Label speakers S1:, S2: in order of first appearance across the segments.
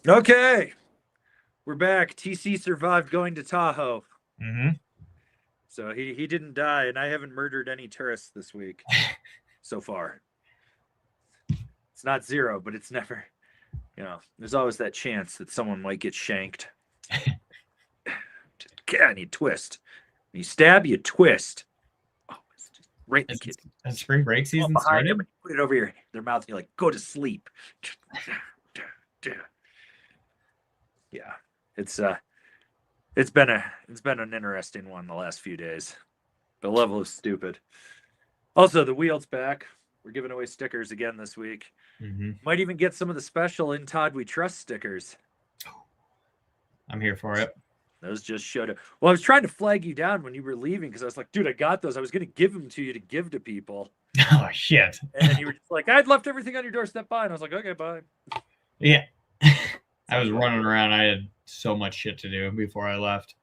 S1: Okay, we're back. TC survived going to Tahoe.
S2: Mm-hmm.
S1: So he didn't die, and I haven't murdered any tourists this week so far. It's not zero, but it's never, there's always that chance that someone might get shanked. And you twist. You stab, you twist. Oh, it's just right in the kid.
S2: Has spring break season
S1: behind
S2: started?
S1: them, put it over their mouth, and you're like, go to sleep. Yeah, it's been an interesting one the last few days. The level of stupid. Also, the wheel's back. We're giving away stickers again this week.
S2: Mm-hmm.
S1: Might even get some of the special In Todd We Trust stickers.
S2: I'm here for it.
S1: Those just showed up. Well, I was trying to flag you down when you were leaving because I was like, dude, I got those. I was going to give them to you to give to people.
S2: Oh, shit.
S1: And you were just like, I'd left everything on your doorstep. Bye. And I was like, okay, bye.
S2: Yeah. I was running around. I had so much shit to do before I left.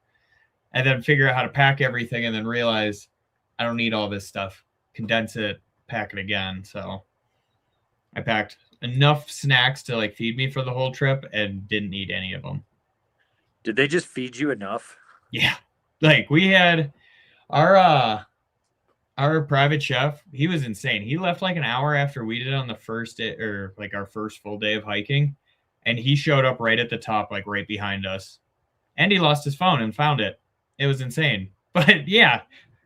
S2: And then figure out how to pack everything and then realize I don't need all this stuff. Condense it, pack it again. So I packed enough snacks to like feed me for the whole trip and didn't eat any of them.
S1: Did they just feed you enough?
S2: Yeah. Like we had our private chef, he was insane. He left like an hour after we did on the first day, or like our first full day of hiking. And he showed up right at the top, like right behind us. And he lost his phone and found it. It was insane. But yeah,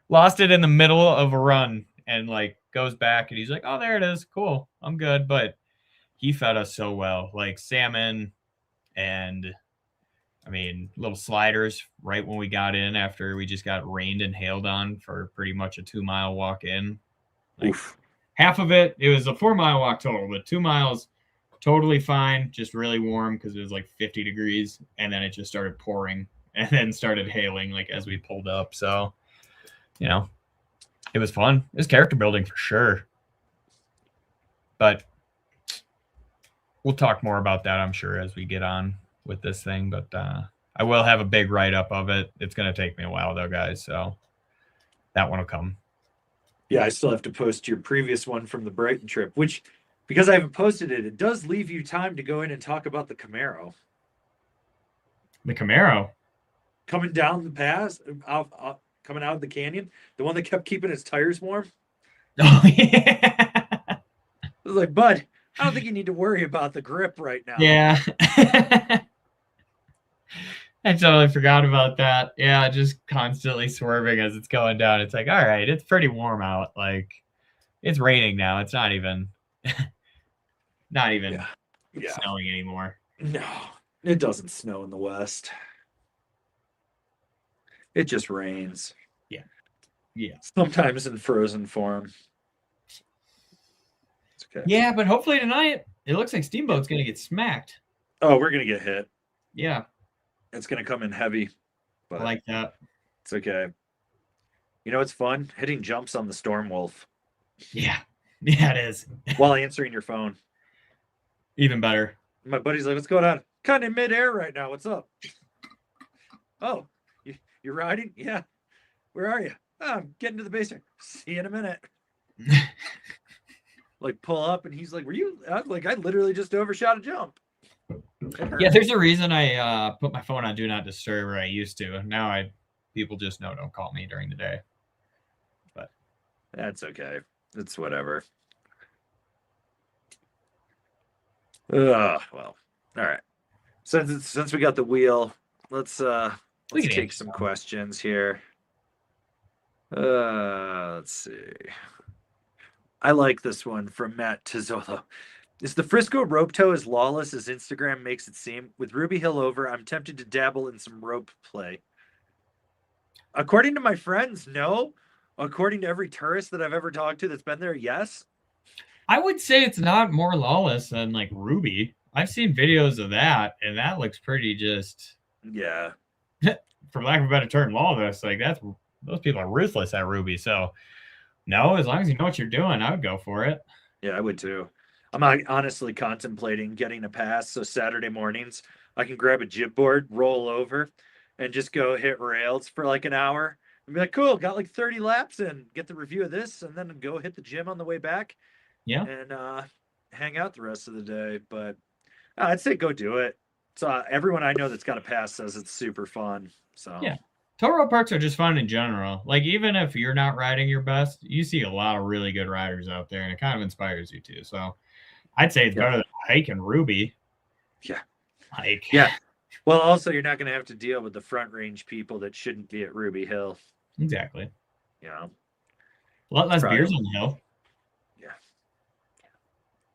S2: lost it in the middle of a run and like goes back and he's like, oh, there it is. Cool. I'm good. But he fed us so well, like salmon and little sliders right when we got in after we just got rained and hailed on for pretty much a 2-mile walk in. Like half of it was a 4-mile walk total, but 2 miles totally fine, just really warm because it was like 50 degrees. And then it just started pouring and then started hailing like as we pulled up. So, it was fun. It was character building for sure. But we'll talk more about that, I'm sure, as we get on with this thing. But I will have a big write-up of it. It's going to take me a while, though, guys. So that one will come.
S1: Yeah, I still have to post your previous one from the Brighton trip, which, because I haven't posted it, it does leave you time to go in and talk about the Camaro.
S2: The Camaro?
S1: Coming down the pass, coming out of the canyon, the one that kept keeping its tires warm.
S2: Oh, yeah.
S1: I was like, bud, I don't think you need to worry about the grip right now.
S2: Yeah. I totally forgot about that. Yeah, just constantly swerving as it's going down. It's like, all right, it's pretty warm out. Like, it's raining now. It's not even snowing anymore.
S1: No, it doesn't snow in the West. It just rains.
S2: Yeah. Yeah.
S1: Sometimes in frozen form.
S2: It's okay. Yeah, but hopefully tonight, it looks like Steamboat's going to get smacked.
S1: Oh, we're going to get hit.
S2: Yeah.
S1: It's going to come in heavy.
S2: But I like that.
S1: It's okay. You know, it's fun hitting jumps on the Storm Wolf.
S2: Yeah. Yeah, it is.
S1: While answering your phone.
S2: Even better.
S1: My buddy's like, what's going on? Kind of in midair right now. What's up? Oh, you're riding? Yeah. Where are you? Oh, I'm getting to the base. See you in a minute. Like pull up and he's like, were you? I was like, I literally just overshot a jump.
S2: Yeah, there's a reason I put my phone on Do Not Disturb, or I used to. Now people just know don't call me during the day. But
S1: that's okay. It's whatever. Well, all right. Since we got the wheel, let's take some questions here. Let's see. I like this one from Matt Tizzolo. Is the Frisco rope tow as lawless as Instagram makes it seem? With Ruby Hill over, I'm tempted to dabble in some rope play. According to my friends, no. According to every tourist that I've ever talked to that's been there, yes.
S2: I would say it's not more lawless than like Ruby. I've seen videos of that, and that looks pretty just...
S1: Yeah.
S2: For lack of a better term, lawless. Like, those people are ruthless at Ruby. So, no, as long as you know what you're doing, I would go for it.
S1: Yeah, I would too. I'm honestly contemplating getting a pass so Saturday mornings I can grab a jib board, roll over, and just go hit rails for like an hour and be like, cool, got like 30 laps and get the review of this and then go hit the gym on the way back.
S2: Yeah.
S1: And hang out the rest of the day. But I'd say go do it. So everyone I know that's got a pass says it's super fun. So
S2: Yeah. Tow rope parks are just fun in general. Like, even if you're not riding your best, you see a lot of really good riders out there, and it kind of inspires you too. So I'd say it's better than hiking Ruby.
S1: Yeah.
S2: Hike.
S1: Yeah. Well, also, you're not going to have to deal with the front range people that shouldn't be at Ruby Hill.
S2: Exactly.
S1: You know,
S2: A lot less
S1: probably-
S2: beers on the hill.
S1: Yeah.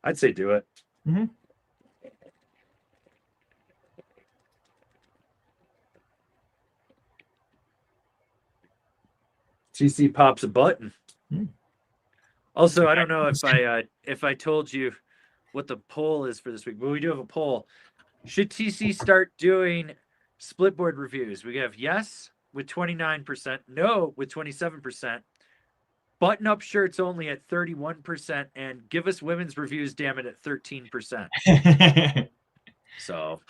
S1: I'd say do it.
S2: Mm-hmm.
S1: TC pops a button.
S2: Hmm.
S1: Also, I don't know if I told you what the poll is for this week, but we do have a poll. Should TC start doing Splitboard reviews? We have yes with 29%, no with 27%, button-up shirts only at 31%, and give us women's reviews, damn it, at 13%. So,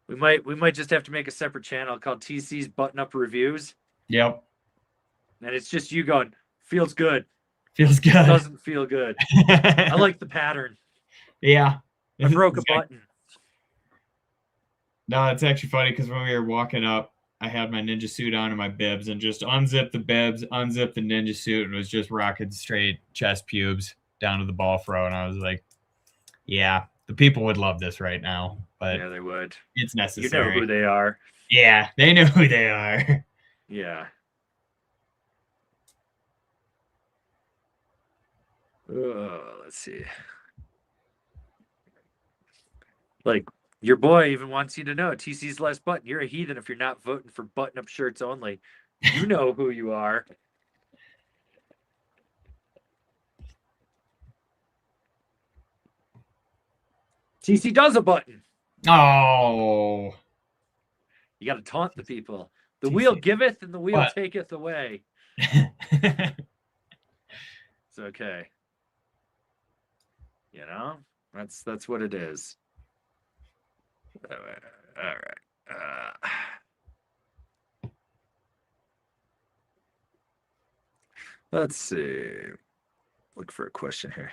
S1: we might just have to make a separate channel called TC's Button-Up Reviews.
S2: Yep.
S1: And it's just you going, feels good.
S2: Feels good.
S1: Doesn't feel good. I like the pattern.
S2: Yeah.
S1: I broke a button.
S2: No, it's actually funny because when we were walking up, I had my ninja suit on and my bibs, and just unzipped the bibs, unzipped the ninja suit, and was just rocking straight chest pubes down to the ball throw. And I was like, yeah, the people would love this right now. But
S1: yeah, they would.
S2: It's necessary.
S1: You know who they are.
S2: Yeah, they know who they are.
S1: Yeah. Let's see. Like, your boy even wants you to know TC's last button. You're a heathen if you're not voting for button-up shirts only. You know who you are. TC does a button.
S2: Oh.
S1: You got to taunt the people. The
S2: TC.
S1: wheel giveth and the wheel taketh away. It's okay. You know, that's what it is. All right. Let's see. Look for a question here.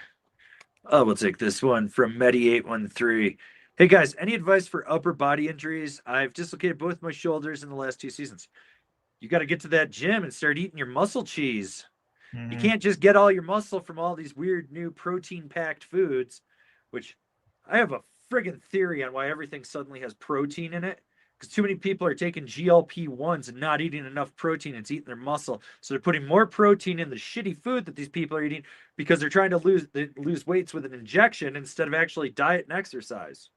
S1: Oh, we'll take this one from Medi813. Hey guys, any advice for upper body injuries? I've dislocated both my shoulders in the last 2 seasons. You got to get to that gym and start eating your muscle cheese. Mm-hmm. You can't just get all your muscle from all these weird new protein-packed foods, which I have a friggin' theory on why everything suddenly has protein in it. Because too many people are taking GLP-1s and not eating enough protein. It's eating their muscle. So they're putting more protein in the shitty food that these people are eating because they're trying to lose weights with an injection instead of actually diet and exercise.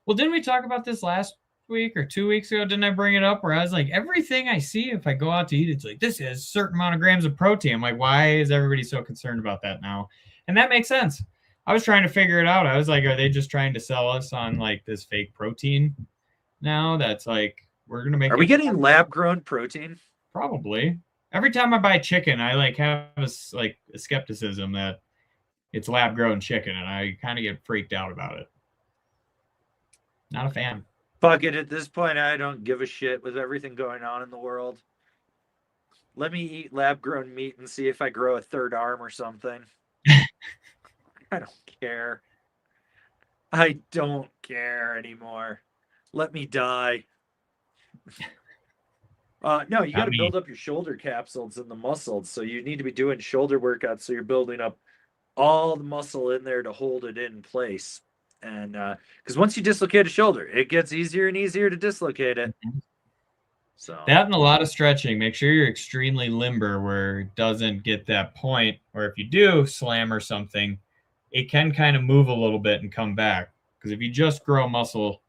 S2: Well, didn't we talk about this last week or 2 weeks ago? Didn't I bring it up where I was like, everything I see if I go out to eat, it's like, this has a certain amount of grams of protein. I'm like, why is everybody so concerned about that now? And that makes sense. I was trying to figure it out. I was like, are they just trying to sell us on like this fake protein now? That's like, we're going to make.
S1: Are we getting lab grown protein?
S2: Probably. Every time I buy chicken, I like have a skepticism that it's lab grown chicken, and I kind of get freaked out about it. Not a fan.
S1: Fuck it. At this point, I don't give a shit with everything going on in the world. Let me eat lab grown meat and see if I grow a third arm or something. I don't care. I don't care anymore. Let me die. No, you got to build up your shoulder capsules and the muscles. So you need to be doing shoulder workouts. So you're building up all the muscle in there to hold it in place. And because once you dislocate a shoulder, it gets easier and easier to dislocate it. So
S2: that and a lot of stretching. Make sure you're extremely limber where it doesn't get that point. Or if you do slam or something, it can kind of move a little bit and come back. Because if you just grow muscle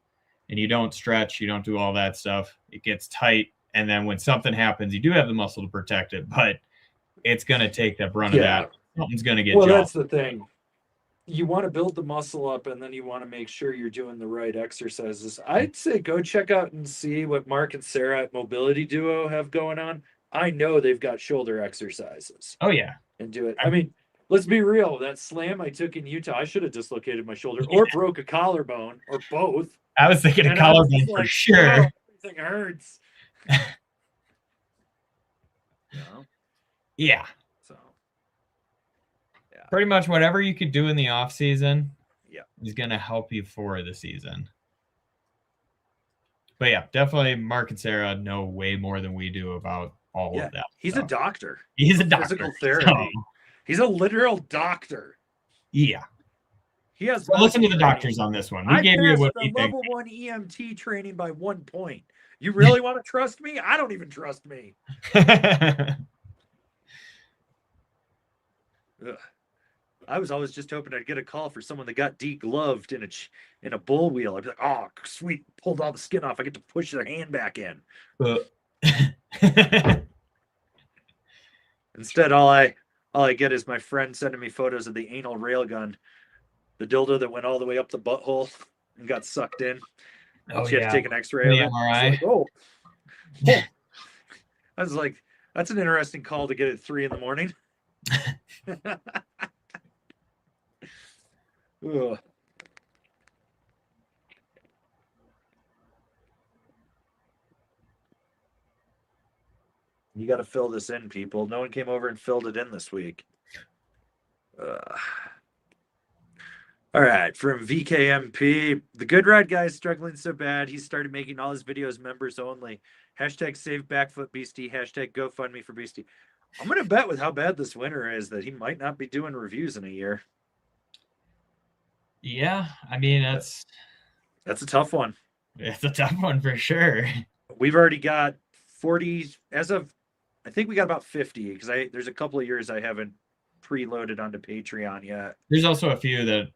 S2: and you don't stretch, you don't do all that stuff, it gets tight. And then when something happens, you do have the muscle to protect it, but it's going to take that brunt of that. Something's going to get
S1: Well, that's the thing. You want to build the muscle up, and then you want to make sure you're doing the right exercises. I'd say go check out and see what Mark and Sarah at Mobility Duo have going on. I know they've got shoulder exercises.
S2: Oh, yeah.
S1: And do it. I mean, let's be real. That slam I took in Utah, I should have dislocated my shoulder or broke a collarbone or both.
S2: I was thinking a collarbone for sure.
S1: Oh, everything hurts.
S2: Yeah.
S1: So, yeah.
S2: Pretty much whatever you could do in the off season
S1: is
S2: going to help you for the season. But yeah, definitely Mark and Sarah know way more than we do about all of that.
S1: He's
S2: stuff.
S1: a doctor.
S2: He's a doctor.
S1: Physical therapy.
S2: So,
S1: he's a literal doctor.
S2: yeah.
S1: He has.
S2: So listen to the doctors on this one. We
S1: I
S2: gave you
S1: passed
S2: what
S1: the
S2: we think.
S1: level 1 EMT training by 1 point. You really want to trust me? I don't even trust me. Ugh. I was always just hoping I'd get a call for someone that got degloved in a bull wheel. I'd be like, oh, sweet, pulled all the skin off. I get to push their hand back in. Instead, all I get is my friend sending me photos of the anal railgun, the dildo that went all the way up the butthole and got sucked in.
S2: Oh,
S1: She had
S2: yeah.
S1: to take an X-ray of it.
S2: MRI.
S1: Like, oh. I was like, that's an interesting call to get at 3 a.m. Ugh. You got to fill this in, people. No one came over and filled it in this week. All right, from VKMP, the Good Ride guy is struggling so bad he started making all his videos members only. Hashtag save Backfoot Beastie. Hashtag GoFundMe for Beastie. I'm gonna bet with how bad this winter is that he might not be doing reviews in a year.
S2: Yeah, I mean that's
S1: a tough one.
S2: It's a tough one for sure.
S1: We've already got 40 as of. I think we got about 50 because there's a couple of years I haven't preloaded onto Patreon yet.
S2: There's also a few that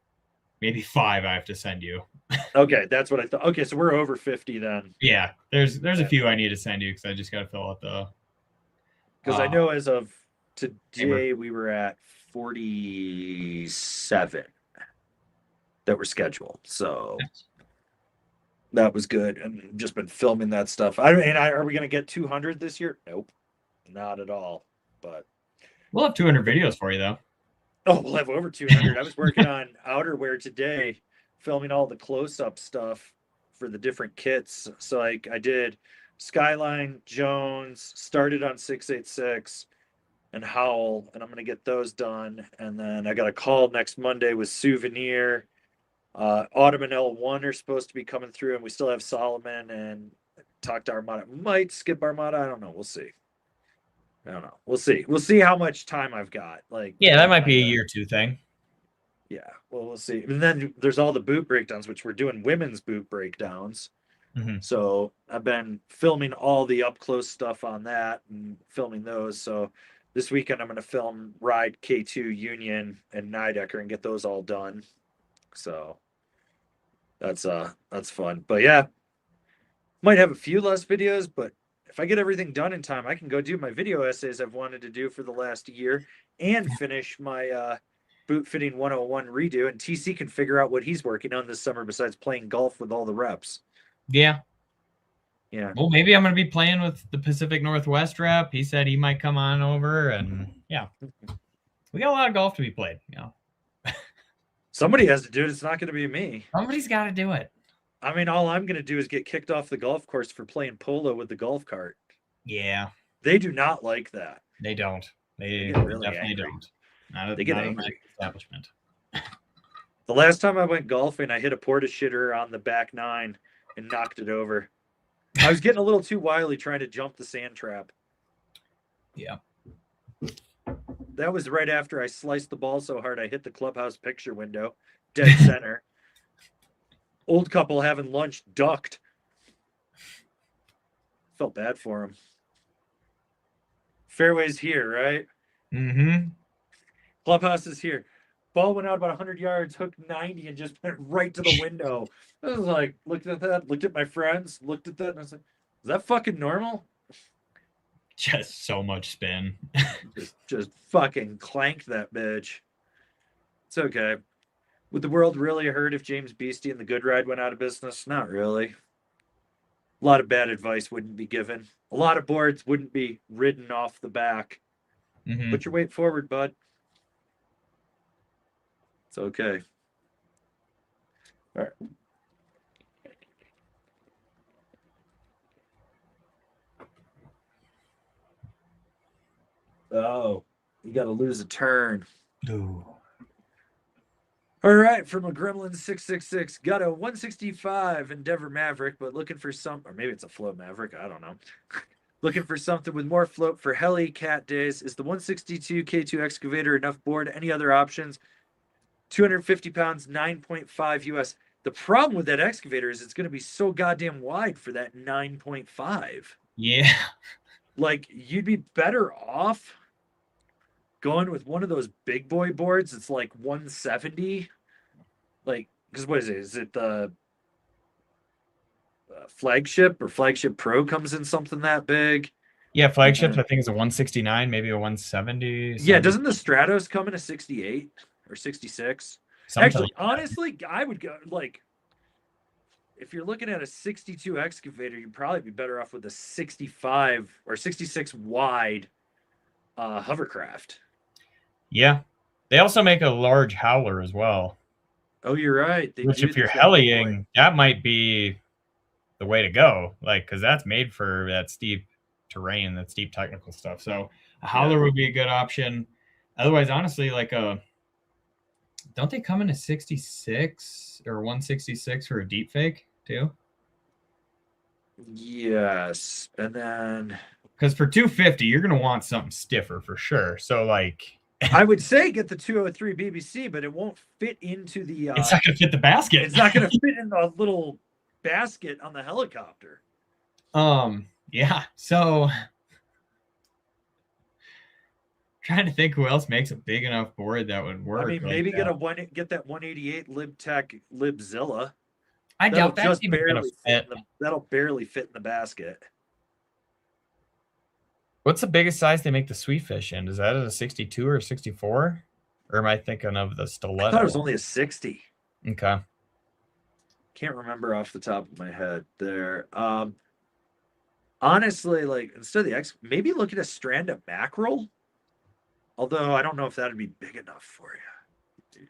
S2: maybe 5 I have to send you.
S1: Okay, that's what I thought. Okay, so we're over 50 then.
S2: Yeah, there's a few I need to send you because I just got to fill out the.
S1: Because I know as of today we were at 47 that were scheduled, so that was good. And just been filming that stuff. Are we going to get 200 this year? Nope, not at all. But
S2: we'll have 200 videos for you though.
S1: Oh, we'll have over 200. I was working on outerwear today, filming all the close-up stuff for the different kits. So I did Skyline, Jones, started on 686, and Howl, and I'm going to get those done. And then I got a call next Monday with Souvenir. Autumn and L1 are supposed to be coming through, and we still have Solomon and talk to Armada. Might skip Armada. I don't know. We'll see. I don't know. We'll see. We'll see how much time I've got.
S2: Yeah, that might be a year 2 thing.
S1: Yeah, well, we'll see. And then there's all the boot breakdowns, which we're doing women's boot breakdowns.
S2: Mm-hmm.
S1: So I've been filming all the up close stuff on that and filming those. So this weekend I'm going to film Ride K2 Union and Nidecker and get those all done. So that's fun. But yeah, might have a few less videos, but if I get everything done in time, I can go do my video essays I've wanted to do for the last year and finish my boot fitting 101 redo. And TC can figure out what he's working on this summer besides playing golf with all the reps.
S2: Yeah.
S1: Yeah.
S2: Well, maybe I'm going to be playing with the Pacific Northwest rep. He said he might come on over, and yeah, we got a lot of golf to be played. You know,
S1: somebody has to do it. It's not going to be me.
S2: Somebody's got to do it.
S1: I mean, all I'm going to do is get kicked off the golf course for playing polo with the golf cart.
S2: Yeah.
S1: They do not like that.
S2: They don't. They
S1: really
S2: definitely
S1: angry.
S2: Don't.
S1: They get angry.
S2: Establishment.
S1: The last time I went golfing, I hit a porta shitter on the back 9 and knocked it over. I was getting a little too wily trying to jump the sand trap.
S2: Yeah.
S1: That was right after I sliced the ball so hard I hit the clubhouse picture window, dead center. Old couple having lunch ducked. Felt bad for him. Fairway's here, right?
S2: Mm-hmm.
S1: Clubhouse is here. Ball went out about 100 yards, hooked 90, and just went right to the window. I was like, looked at that, looked at my friends, looked at that, and I was like, is that fucking normal?
S2: Just so much spin.
S1: just fucking clanked that bitch. It's okay. Would the world really hurt if James Beastie and the Good Ride went out of business? Not really. A lot of bad advice wouldn't be given. A lot of boards wouldn't be ridden off the back.
S2: Mm-hmm.
S1: Put your weight forward, bud. It's okay. All right. Oh, you got to lose a turn.
S2: Ooh.
S1: All right, from a Gremlin 666, got a 165 Endeavor Maverick, but looking for some, or maybe it's a Float Maverick, I don't know. Looking for something with more float for heli cat days. Is the 162 K2 excavator enough board? Any other options? 250 pounds, 9.5 US. The problem with that excavator is it's going to be so goddamn wide for that 9.5.
S2: Yeah.
S1: Like, you'd be better off going with one of those big boy boards. It's like 170. Like, because what is it? Is it the flagship or flagship pro comes in something that big?
S2: Yeah, flagships, I think, is a 169, maybe a 170.
S1: Yeah, doesn't the Stratos come in a 68 or 66? Actually,
S2: Like
S1: honestly, I would go like if you're looking at a 62 excavator, you'd probably be better off with a 65 or 66 wide hovercraft.
S2: Yeah. They also make a large howler as well.
S1: Oh, you're right.
S2: Which, if you're heliing, that might be the way to go. Like, because that's made for that steep terrain, that steep technical stuff. So a howler would be a good option. Otherwise, honestly, like don't they come in a 66 or 166 for a deep fake too?
S1: Yes. And then
S2: because for 250, you're gonna want something stiffer for sure. So like
S1: I would say get the 203 BBC, but it won't fit into the
S2: it's not gonna fit the basket.
S1: It's not gonna fit in the little basket on the helicopter.
S2: Yeah. So trying to think who else makes a big enough board that would work.
S1: I mean, maybe get that 188 LibTech Libzilla.
S2: I doubt that's just
S1: barely fit. That'll barely fit in the basket.
S2: What's the biggest size they make the Sweetfish in? Is that a 62 or 64? Or am I thinking of the Stiletto?
S1: I thought it was only a 60.
S2: Okay.
S1: Can't remember off the top of my head there. Honestly, like instead of the X, maybe look at a strand of mackerel. Although I don't know if that'd be big enough for you.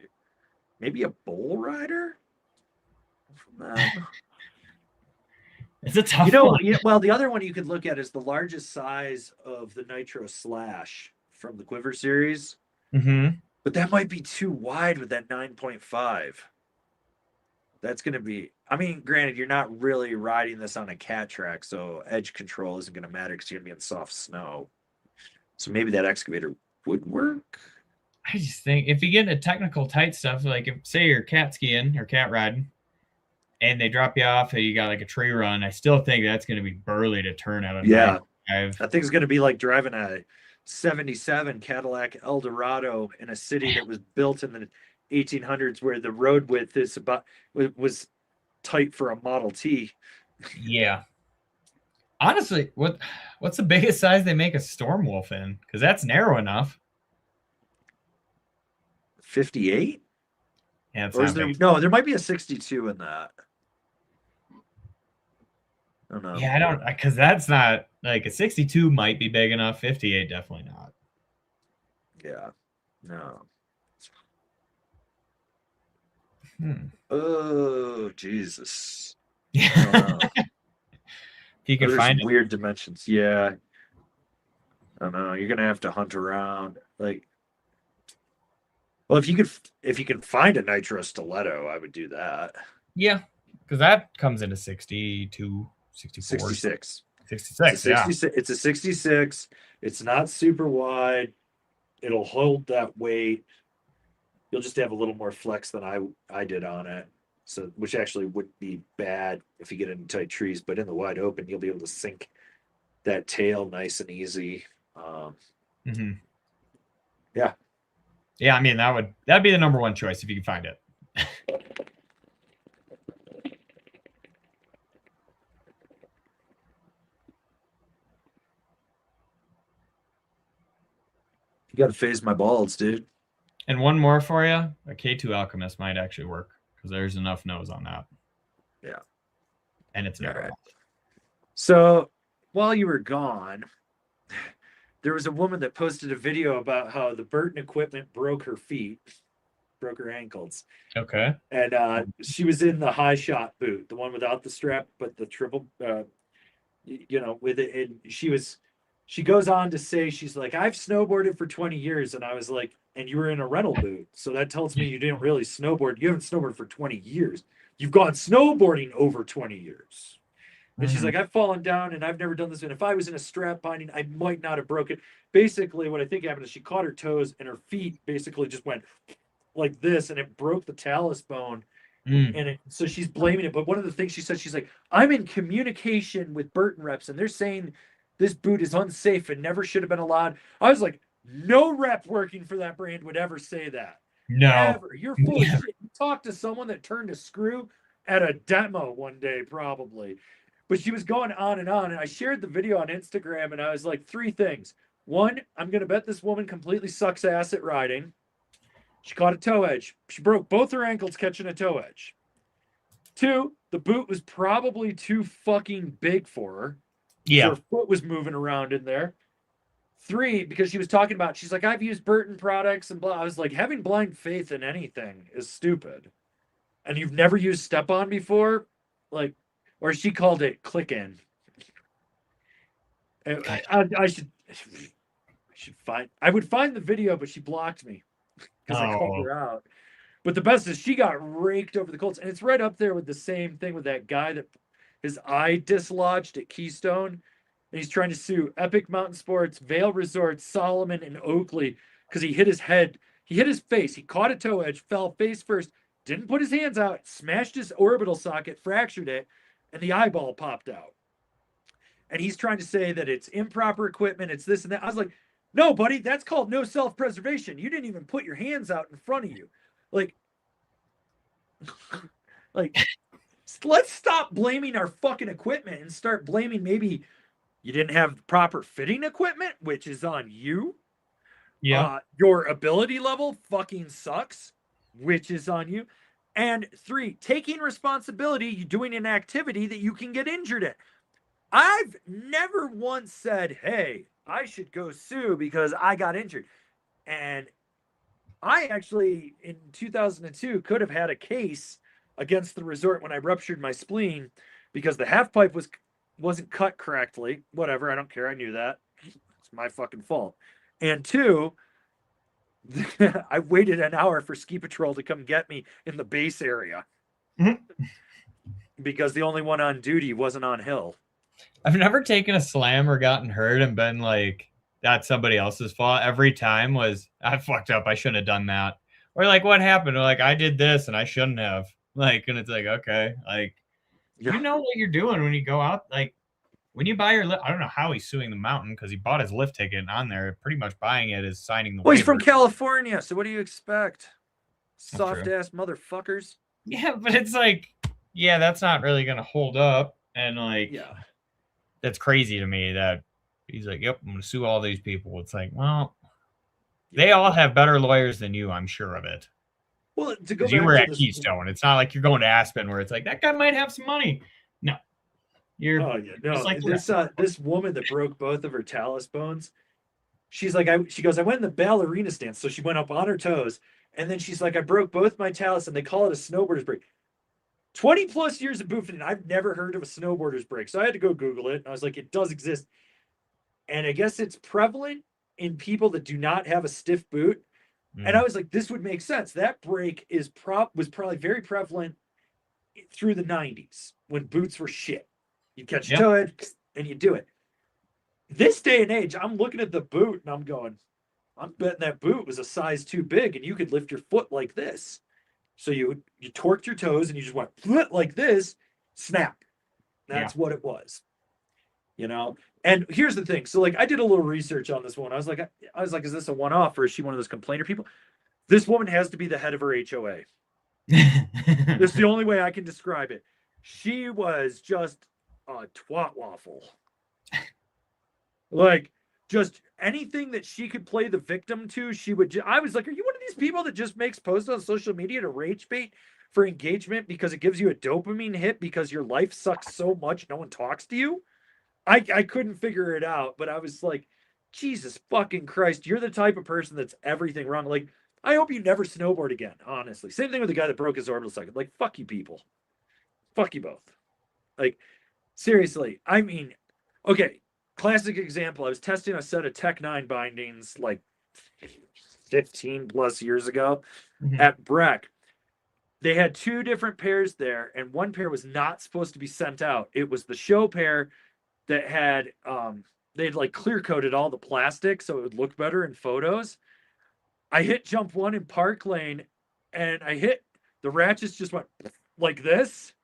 S1: Maybe a bull rider?
S2: It's a tough one.
S1: Well, the other one you could look at is the largest size of the Nitro Slash from the Quiver series.
S2: Mm-hmm.
S1: But that might be too wide with that 9.5. That's going to be, I mean, granted, you're not really riding this on a cat track, so edge control isn't going to matter because you're going to be in soft snow. So maybe that excavator would work.
S2: I just think if you get into technical tight stuff, like if say you're cat skiing or cat riding and they drop you off and you got like a tree run, I still think that's going to be burly to turn out of.
S1: Yeah. I think it's going to be like driving a 77 Cadillac Eldorado in a city that was built in the 1800s where the road width is was tight for a Model T.
S2: Yeah. Honestly, what's the biggest size they make a Storm Wolf in? Because that's narrow enough.
S1: 58?
S2: Yeah,
S1: there might be a 62 in that. I don't know.
S2: Yeah, I don't, because that's not like a 62 might be big enough. 58 definitely not.
S1: Yeah, no.
S2: Oh,
S1: Jesus.
S2: Yeah. You can find
S1: weird dimensions. Yeah. I don't know. You're gonna have to hunt around. Like, well, if you can find a Nitro Stiletto, I would do that.
S2: Yeah, because that comes into 62, 64.
S1: 66.
S2: 66, yeah.
S1: It's a 66. It's not super wide. It'll hold that weight. You'll just have a little more flex than I did on it. So, which actually wouldn't be bad if you get into tight trees, but in the wide open, you'll be able to sink that tail nice and easy. Yeah.
S2: Yeah, I mean, that'd be the number one choice if you can find it.
S1: You got to phase my balls, dude.
S2: And one more for you. A K2 Alchemist might actually work because there's enough nose on that.
S1: Yeah.
S2: And it's narrow.
S1: Right. So while you were gone, there was a woman that posted a video about how the Burton equipment broke her feet, broke her ankles.
S2: Okay.
S1: And she was in the high shot boot, the one without the strap, but the triple, with it. And she goes on to say, she's like, I've snowboarded for 20 years. And I was like, and you were in a rental boot. So that tells me you didn't really snowboard. You haven't snowboarded for 20 years. You've gone snowboarding over 20 years. And she's like, I've fallen down and I've never done this. And if I was in a strap binding, I might not have broken. Basically, what I think happened is she caught her toes and her feet basically just went like this and it broke the talus bone. And so she's blaming it. But one of the things she said, she's like, I'm in communication with Burton reps and they're saying this boot is unsafe and never should have been allowed. I was like, no rep working for that brand would ever say that.
S2: No.
S1: Ever. You're full of shit. You talked to someone that turned a screw at a demo one day, probably. But she was going on, and I shared the video on Instagram, and I was like, 3 things. 1, I'm going to bet this woman completely sucks ass at riding. She caught a toe edge. She broke both her ankles catching a toe edge. 2, the boot was probably too fucking big for her.
S2: Yeah.
S1: Her foot was moving around in there. 3, because she was talking about, she's like, I've used Burton products and blah. I was like, having blind faith in anything is stupid. And you've never used Step-On before? Like, or she called it click in. I would find the video, but she blocked me because I called her out. But the best is she got raked over the coals, and it's right up there with the same thing with that guy that his eye dislodged at Keystone, and he's trying to sue Epic Mountain Sports, Vail Resorts, Solomon, and Oakley because he hit his head, he hit his face, he caught a toe edge, fell face first, didn't put his hands out, smashed his orbital socket, fractured it, and the eyeball popped out. And he's trying to say that it's improper equipment, it's this and that. I was like, no, buddy, that's called no self-preservation. You didn't even put your hands out in front of you. Like, let's stop blaming our fucking equipment and start blaming maybe you didn't have proper fitting equipment, which is on you.
S2: Yeah.
S1: Your ability level fucking sucks, which is on you. And 3, taking responsibility, doing an activity that you can get injured in. I've never once said, hey, I should go sue because I got injured. And I actually, in 2002, could have had a case against the resort when I ruptured my spleen because the half pipe wasn't cut correctly. Whatever, I don't care. I knew that. It's my fucking fault. And 2, I waited an hour for ski patrol to come get me in the base area because the only one on duty wasn't on hill.
S2: I've never taken a slam or gotten hurt and been like, that's somebody else's fault. Every time was, I fucked up. I shouldn't have done that. Or like, what happened? Or like, I did this and I shouldn't have. Like, and it's like, okay, like, you know what you're doing when you go out. Like, when you buy your lift, I don't know how he's suing the mountain because he bought his lift ticket on there. Pretty much buying it is signing the
S1: waiver. He's from California, so what do you expect? Soft ass motherfuckers.
S2: Yeah, but it's like, yeah, that's not really gonna hold up. And like,
S1: yeah,
S2: that's crazy to me that he's like, yep, I'm gonna sue all these people. It's like, well, they all have better lawyers than you, I'm sure of it.
S1: Well, to go back
S2: you were at Keystone. It's not like you're going to Aspen where it's like that guy might have some money. No. You're
S1: like this woman that broke both of her talus bones. She's like, she goes, I went in the ballerina stance. So she went up on her toes. And then she's like, I broke both my talus, and they call it a snowboarder's break. 20 plus years of boot fitting. I've never heard of a snowboarder's break. So I had to go Google it. And I was like, it does exist. And I guess it's prevalent in people that do not have a stiff boot. And I was like, this would make sense. That break was probably very prevalent through the 90s when boots were shit. You catch a toe edge and you do it. This day and age, I'm looking at the boot and I'm going, I'm betting that boot was a size too big and you could lift your foot like this. So you torqued your toes and you just went like this, snap. That's what it was. You know? And here's the thing. So like I did a little research on this one. I was like, is this a one-off or is she one of those complainer people? This woman has to be the head of her HOA. That's the only way I can describe it. She was just a twat waffle. Like, just anything that she could play the victim to, she would. I was like, are you one of these people that just makes posts on social media to rage bait for engagement because it gives you a dopamine hit because your life sucks so much no one talks to you? I couldn't figure it out, but I was like, Jesus fucking Christ, you're the type of person that's everything wrong. Like, I hope you never snowboard again, honestly. Same thing with the guy that broke his orbital socket. Like, fuck you people. Fuck you both. Like, seriously, I mean, okay, classic example. I was testing a set of Tech 9 bindings like 15 plus years ago
S2: Mhm.
S1: at Breck. They had two different pairs there, and one pair was not supposed to be sent out. It was the show pair that had they'd like clear coated all the plastic so it would look better in photos. I hit jump one in Park Lane, and I hit the ratchets just went like this,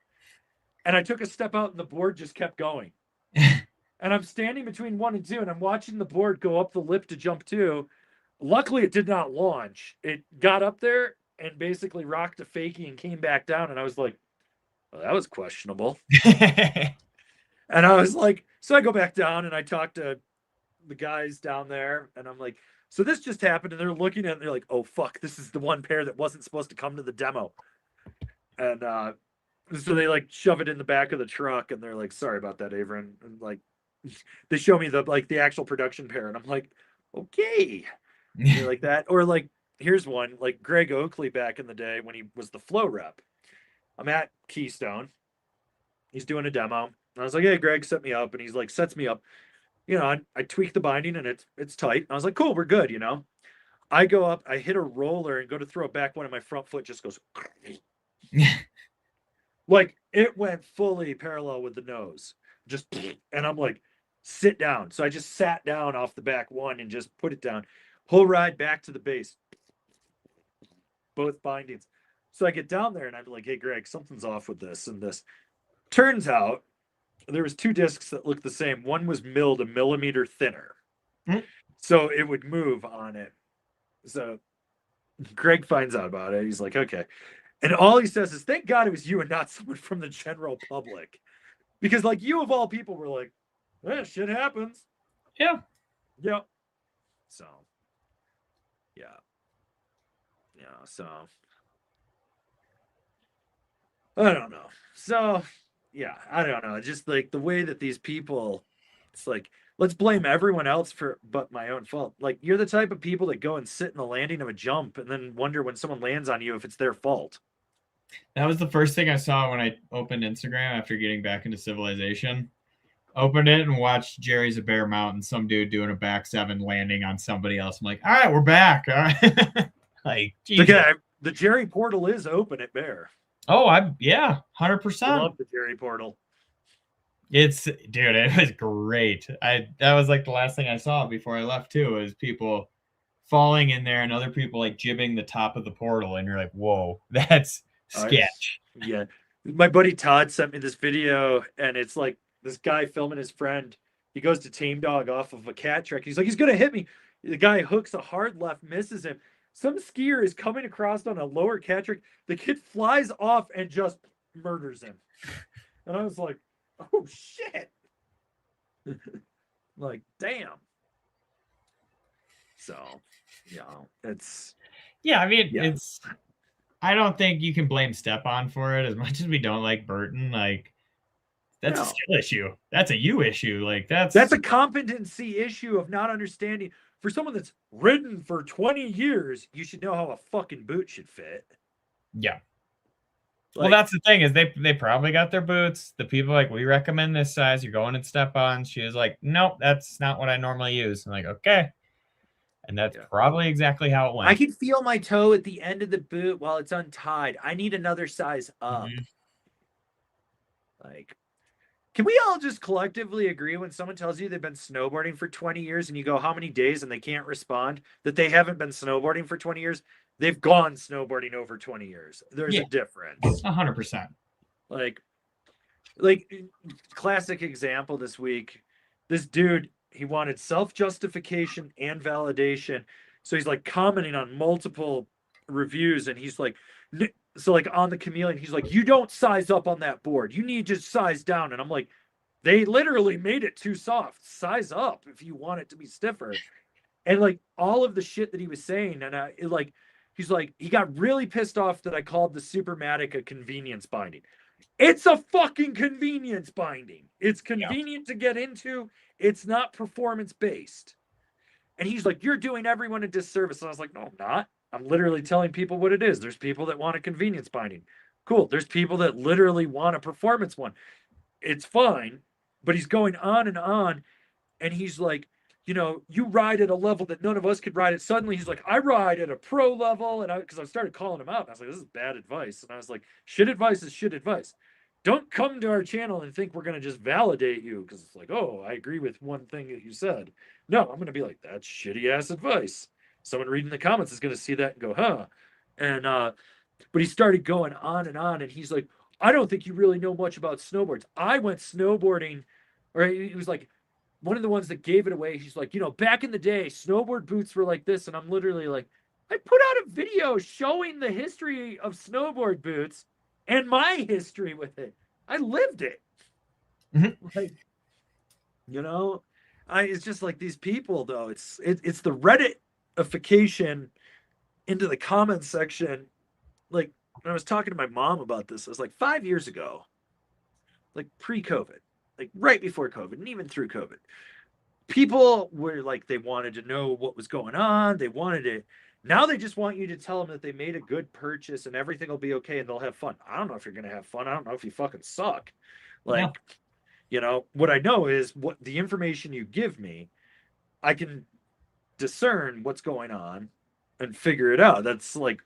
S1: and I took a step out, and the board just kept going. And I'm standing between 1 and 2, and I'm watching the board go up the lip to jump 2. Luckily, it did not launch. It got up there and basically rocked a fakie and came back down. And I was like, well, that was questionable. And I was like, so I go back down and I talk to the guys down there, and I'm like, so this just happened. And they're looking at it, and they're like, oh, fuck, this is the one pair that wasn't supposed to come to the demo. And so they like shove it in the back of the truck, and they're like, sorry about that, Averin. And like, they show me the actual production pair, and I'm like, okay. Like that. Or like, here's one, like Greg Oakley back in the day when he was the flow rep. I'm at Keystone. He's doing a demo. And I was like, hey, Greg, set me up. And he's like, sets me up. You know, I tweak the binding and it's tight. And I was like, cool, we're good, you know. I go up, I hit a roller and go to throw it back, one of my front foot just goes like it went fully parallel with the nose. Just and I'm like, sit down. So I just sat down off the back one and just put it down. Whole ride back to the base. Both bindings. So I get down there and I'm like, hey, Greg, something's off with this and this. Turns out there was two discs that looked the same. One was milled a millimeter thinner. So it would move on it. So Greg finds out about it. He's like, okay. And all he says is, thank God it was you and not someone from the general public. Because like you of all people were like, eh, shit happens.
S2: Yeah.
S1: Yep. So yeah. Yeah. So I don't know. So yeah, I don't know. Just like the way that these people, it's like, let's blame everyone else for but my own fault. Like you're the type of people that go and sit in the landing of a jump and then wonder when someone lands on you if it's their fault.
S2: That was the first thing I saw when I opened Instagram after getting back into Civilization. Opened it and watched Jerry's a Bear Mountain, some dude doing a back seven landing on somebody else. I'm like, all right, we're back. All right. Like,
S1: the Jerry portal is open at Bear.
S2: Oh, 100%.
S1: I love the Jerry portal.
S2: It's dude, it was great. That was like the last thing I saw before I left too, was people falling in there and other people like jibbing the top of the portal, and you're like, whoa, that's sketch.
S1: Yeah. My buddy Todd sent me this video, and it's like this guy filming his friend. He goes to tame dog off of a cat track. He's like, he's gonna hit me. The guy hooks a hard left, misses him. Some skier is coming across on a lower cat trick. The kid flies off and just murders him. And I was like, oh shit. Like, damn. So, yeah, it's
S2: it's I don't think you can blame Stepan for it as much as we don't like Burton. Like, that's a skill issue. That's a you issue. Like, that's
S1: a competency issue of not understanding. For someone that's ridden for 20 years, you should know how a fucking boot should fit.
S2: Yeah. Well, that's the thing, is they probably got their boots. The people like, we recommend this size. You're going in Stepan. She was like, nope, that's not what I normally use. I'm like, okay. And that's probably exactly how it went.
S1: I can feel my toe at the end of the boot while it's untied. I need another size up. Like, can we all just collectively agree when someone tells you they've been snowboarding for 20 years and you go, how many days, and they can't respond, that they haven't been snowboarding for 20 years? They've gone snowboarding over 20 years. There's a difference.
S2: 100%.
S1: Like classic example this week. This dude, he wanted self-justification and validation. So he's like commenting on multiple reviews, and he's like, so like on the Chameleon, he's like, you don't size up on that board. You need to size down. And I'm like, they literally made it too soft. Size up if you want it to be stiffer. And like all of the shit that he was saying, and he's like, he got really pissed off that I called the Supermatic a convenience binding. It's a fucking convenience binding. It's convenient to get into. It's not performance based. And he's like, you're doing everyone a disservice. And I was like, no, I'm not. I'm literally telling people what it is. There's people that want a convenience binding. Cool. There's people that literally want a performance one. It's fine. But he's going on and on. And he's like, you know, you ride at a level that none of us could ride at. Suddenly he's like, I ride at a pro level. And because I started calling him out, and I was like, this is bad advice. And I was like, shit advice is shit advice. Don't come to our channel and think we're going to just validate you because it's like, oh, I agree with one thing that you said. No, I'm going to be like, that's shitty ass advice. Someone reading the comments is going to see that and go, huh. And, but he started going on, and he's like, I don't think you really know much about snowboards. I went snowboarding, or he was like, one of the ones that gave it away. He's like, you know, back in the day, snowboard boots were like this. And I'm literally like, I put out a video showing the history of snowboard boots and my history with it. I lived it. Like, you know, it's just like these people though. It's the Redditification into the comments section. Like when I was talking to my mom about this, I was like 5 years ago, like pre-COVID, like right before COVID and even through COVID, people were like, they wanted to know what was going on. They wanted it. Now they just want you to tell them that they made a good purchase and everything will be okay and they'll have fun. I don't know if you're going to have fun. I don't know if you fucking suck. Like, you know, what I know is what the information you give me, I can discern what's going on and figure it out. That's like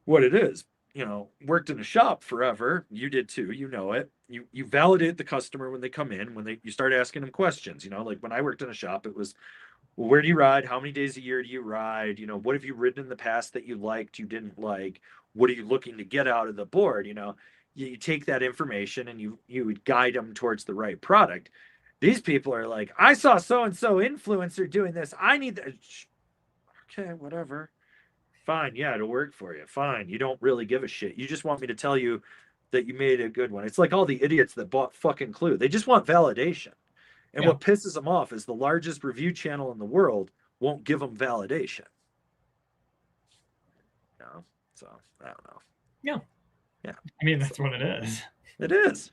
S1: what it is. You know, worked in a shop forever. You did too. You know it. You validate the customer when they come in, when you start asking them questions. You know, like when I worked in a shop, it was, well, where do you ride? How many days a year do you ride? You know, what have you ridden in the past that you liked, you didn't like? What are you looking to get out of the board? You know, you take that information and you would guide them towards the right product. These people are like, I saw so and so influencer doing this. I need that. Okay, whatever. Fine, yeah, it'll work for you. Fine, you don't really give a shit. You just want me to tell you that you made a good one. It's like all the idiots that bought fucking Clue. They just want validation. And what pisses them off is the largest review channel in the world won't give them validation. You know? So, I don't know.
S2: Yeah.
S1: Yeah.
S2: I mean, that's what it is.
S1: It is.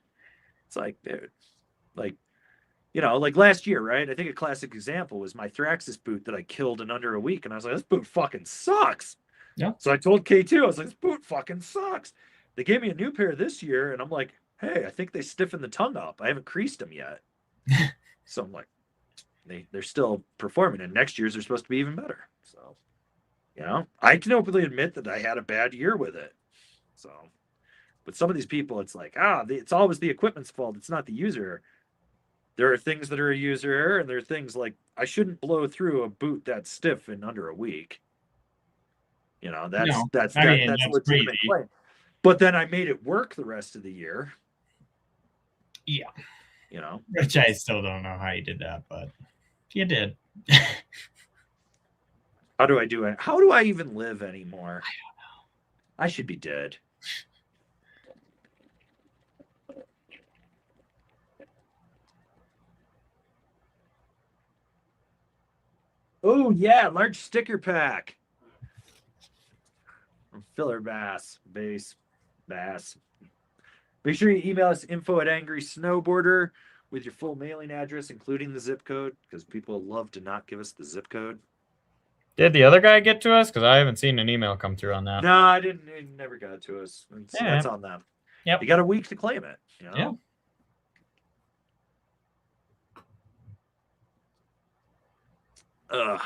S1: It's like, dude, like, you know, like last year, right? I think a classic example was my Thraxis boot that I killed in under a week. And I was like, this boot fucking sucks.
S2: Yeah.
S1: So I told K2, I was like, this boot fucking sucks. They gave me a new pair this year, and I'm like, hey, I think they stiffened the tongue up. I haven't creased them yet. So I'm like, they're still performing, and next year's are supposed to be even better. So, you know, I can openly admit that I had a bad year with it. So, but some of these people, it's like, it's always the equipment's fault. It's not the user. There are things that are a user error, and there are things like I shouldn't blow through a boot that stiff in under a week. You know, that's a legitimate claim. But then I made it work the rest of the year.
S2: Yeah.
S1: You know,
S2: which I still don't know how you did that, but you did.
S1: How do I do it? How do I even live anymore?
S2: I don't know.
S1: I should be dead. Oh, yeah, large sticker pack. Filler bass, base, bass. Make sure you email us info@angrysnowboarder with your full mailing address, including the zip code, because people love to not give us the zip code.
S2: Did the other guy get to us? Because I haven't seen an email come through on that.
S1: No, I didn't. It never got to us. That's on them.
S2: Yep.
S1: You got a week to claim it. You know?
S2: Yeah.
S1: Ugh.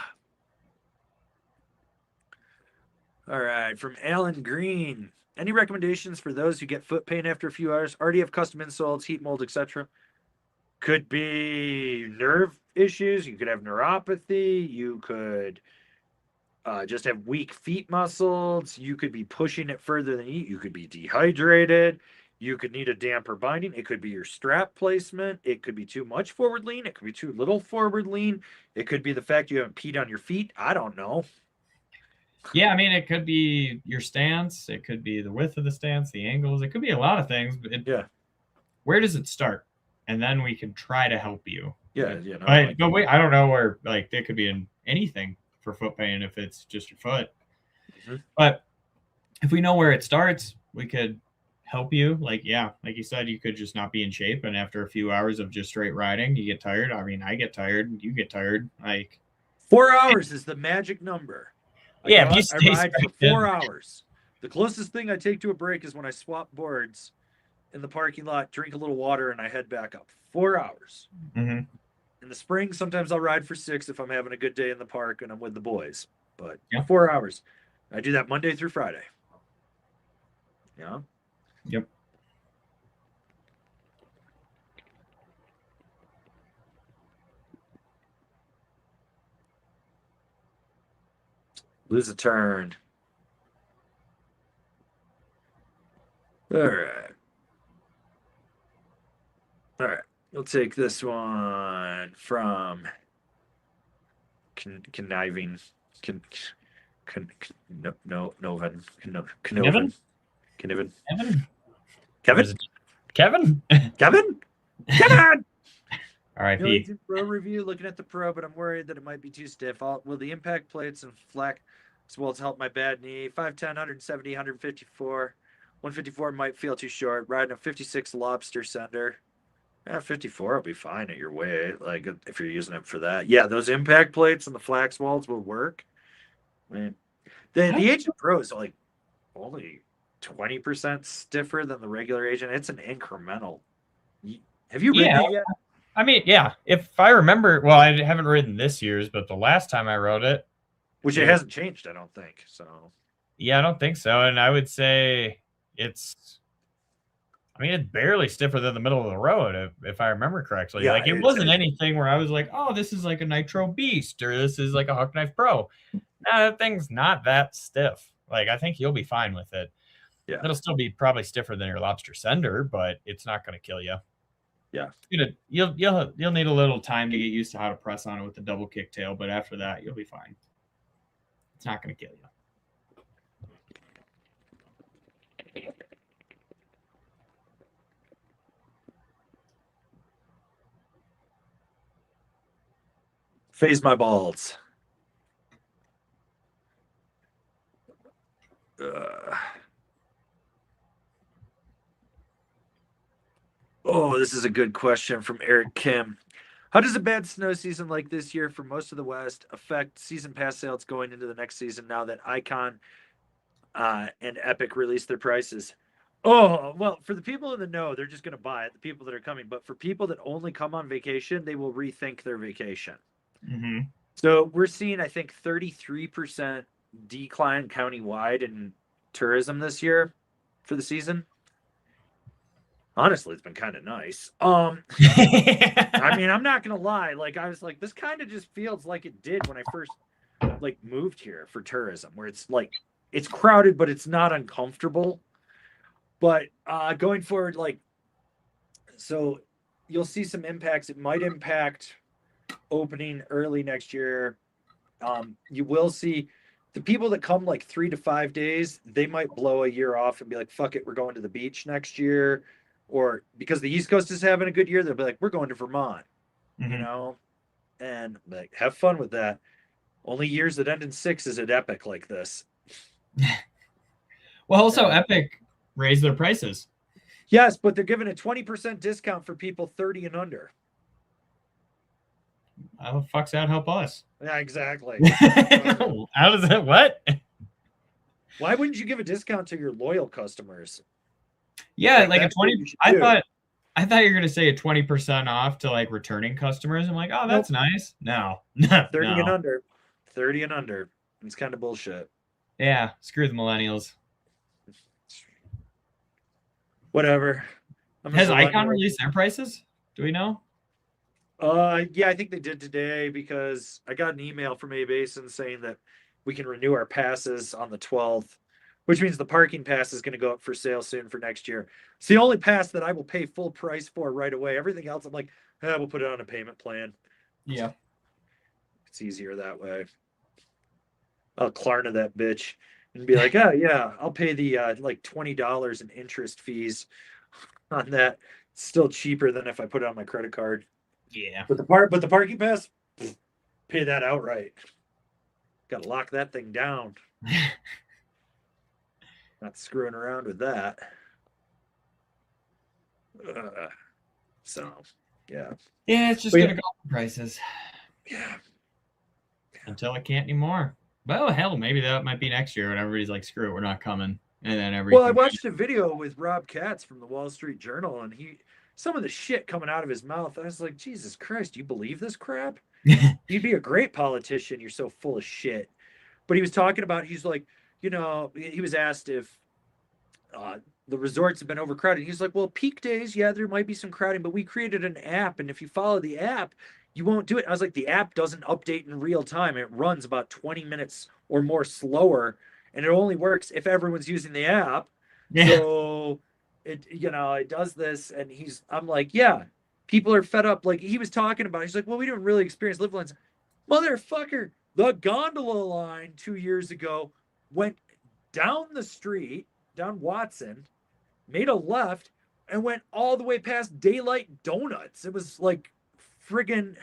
S1: All right, from Alan Green. Any recommendations for those who get foot pain after a few hours? Already have custom insoles, heat mold, etc. Could be nerve issues. You could have neuropathy. You could just have weak feet muscles. You could be pushing it further than you. You could be dehydrated. You could need a damper binding. It could be your strap placement. It could be too much forward lean. It could be too little forward lean. It could be the fact you haven't peed on your feet. I don't know.
S2: Yeah, I mean, it could be your stance. It could be the width of the stance, the angles. It could be a lot of things. But where does it start? And then we can try to help you.
S1: Yeah,
S2: but wait, I don't know where. Like, it could be in anything for foot pain if it's just your foot. Mm-hmm. But if we know where it starts, we could help you. Like you said, you could just not be in shape, and after a few hours of just straight riding, you get tired. I mean, I get tired. You get tired. Like
S1: 4 hours is the magic number. I ride for 4 hours. The closest thing I take to a break is when I swap boards in the parking lot, drink a little water, and I head back up. 4 hours.
S2: Mm-hmm.
S1: In the spring, sometimes I'll ride for 6 if I'm having a good day in the park and I'm with the boys. But
S2: Yeah.
S1: 4 hours. I do that Monday through Friday. Yeah.
S2: Yep.
S1: Lose a turn. All right. All right. We'll take this one from conniving. Noven.
S2: Kevin?
S1: Kevin.
S2: Kevin?
S1: Kevin?
S2: Kevin?
S1: Kevin? Kevin!
S2: R.I.P.
S1: Pro review, looking at the Pro, but I'm worried that it might be too stiff. Will the impact plates and flex welds help my bad knee? 5'10", 170, 154. 154 might feel too short. Riding a 56 lobster sender. Yeah, 54 will be fine at your weight, like if you're using it for that. Yeah, those impact plates and the flex welds will work. I mean, the Agent Pro is like only 20% stiffer than the regular Agent. It's an incremental. Have you ridden it yet?
S2: I mean, yeah. If I remember, well, I haven't ridden this year's, but the last time I rode it,
S1: which it hasn't changed, I don't think. So
S2: yeah, I don't think so. And I would say it's barely stiffer than the middle of the road, if I remember correctly.
S1: Yeah,
S2: like it wasn't anything where I was like, oh, this is like a Nitro Beast or this is like a Huck Knife Pro. No, that thing's not that stiff. Like I think you'll be fine with it.
S1: Yeah,
S2: it'll still be probably stiffer than your lobster sender, but it's not going to kill you.
S1: Yeah,
S2: you'll need a little time to get used to how to press on it with the double kick tail, but after that, you'll be fine. It's not going to kill you.
S1: Phase my balls. Oh, this is a good question from Eric Kim. How does a bad snow season like this year for most of the West affect season pass sales going into the next season now that Icon and Epic released their prices? Oh, well, for the people in the know, they're just going to buy it, the people that are coming. But for people that only come on vacation, they will rethink their vacation.
S2: Mm-hmm.
S1: So we're seeing, I think, 33% decline countywide in tourism this year for the season. Honestly, it's been kind of nice. I mean, I'm not gonna lie. Like, I was like, this kind of just feels like it did when I first like moved here for tourism, where it's like it's crowded, but it's not uncomfortable. But going forward, like, so you'll see some impacts. It might impact opening early next year. You will see the people that come like 3 to 5 days, they might blow a year off and be like, fuck it, we're going to the beach next year. Or because the East Coast is having a good year, they'll be like, we're going to Vermont, you know, and like, have fun with that. Only years that end in 6 is at Epic like this.
S2: Well, also Epic raised their prices.
S1: Yes, but they're giving a 20% discount for people 30 and under.
S2: How the fuck's that help us?
S1: Yeah, exactly.
S2: How does that, what?
S1: Why wouldn't you give a discount to your loyal customers?
S2: Yeah, like a 20. I thought you were gonna say a 20% off to like returning customers. I'm like, oh, that's nice. No,
S1: 30
S2: no.
S1: and under. 30 and under. It's kind of bullshit.
S2: Yeah, screw the millennials.
S1: Whatever.
S2: Has Icon released their prices? Do we know?
S1: Yeah, I think they did today because I got an email from A-Basin saying that we can renew our passes on the 12th. Which means the parking pass is going to go up for sale soon for next year. It's the only pass that I will pay full price for right away. Everything else, I'm like, we'll put it on a payment plan.
S2: Yeah.
S1: It's easier that way. I'll Klarna that bitch and be like, oh, yeah, I'll pay the like $20 in interest fees on that. It's still cheaper than if I put it on my credit card.
S2: Yeah.
S1: But the parking pass, pay that outright. Got to lock that thing down. Not screwing around with that. So, yeah.
S2: Yeah, it's just going to go up in prices.
S1: Yeah.
S2: Until it can't anymore. Well, hell, maybe that might be next year when everybody's like, screw it, we're not coming. And then
S1: Well, I watched a video with Rob Katz from the Wall Street Journal, and he some of the shit coming out of his mouth. I was like, Jesus Christ, you believe this crap? You'd be a great politician. You're so full of shit. But he was talking about, he's like, he was asked if the resorts have been overcrowded. He's like, well, peak days, yeah, there might be some crowding, but we created an app, and if you follow the app, you won't do it. I was like, the app doesn't update in real time. It runs about 20 minutes or more slower, and it only works if everyone's using the app.
S2: Yeah.
S1: So it does this, and I'm like, yeah, people are fed up. Like he was talking about, he's like, well, we didn't really experience live lines. Motherfucker, the gondola line 2 years ago went down the street, down Watson, made a left, and went all the way past Daylight Donuts. It was like friggin'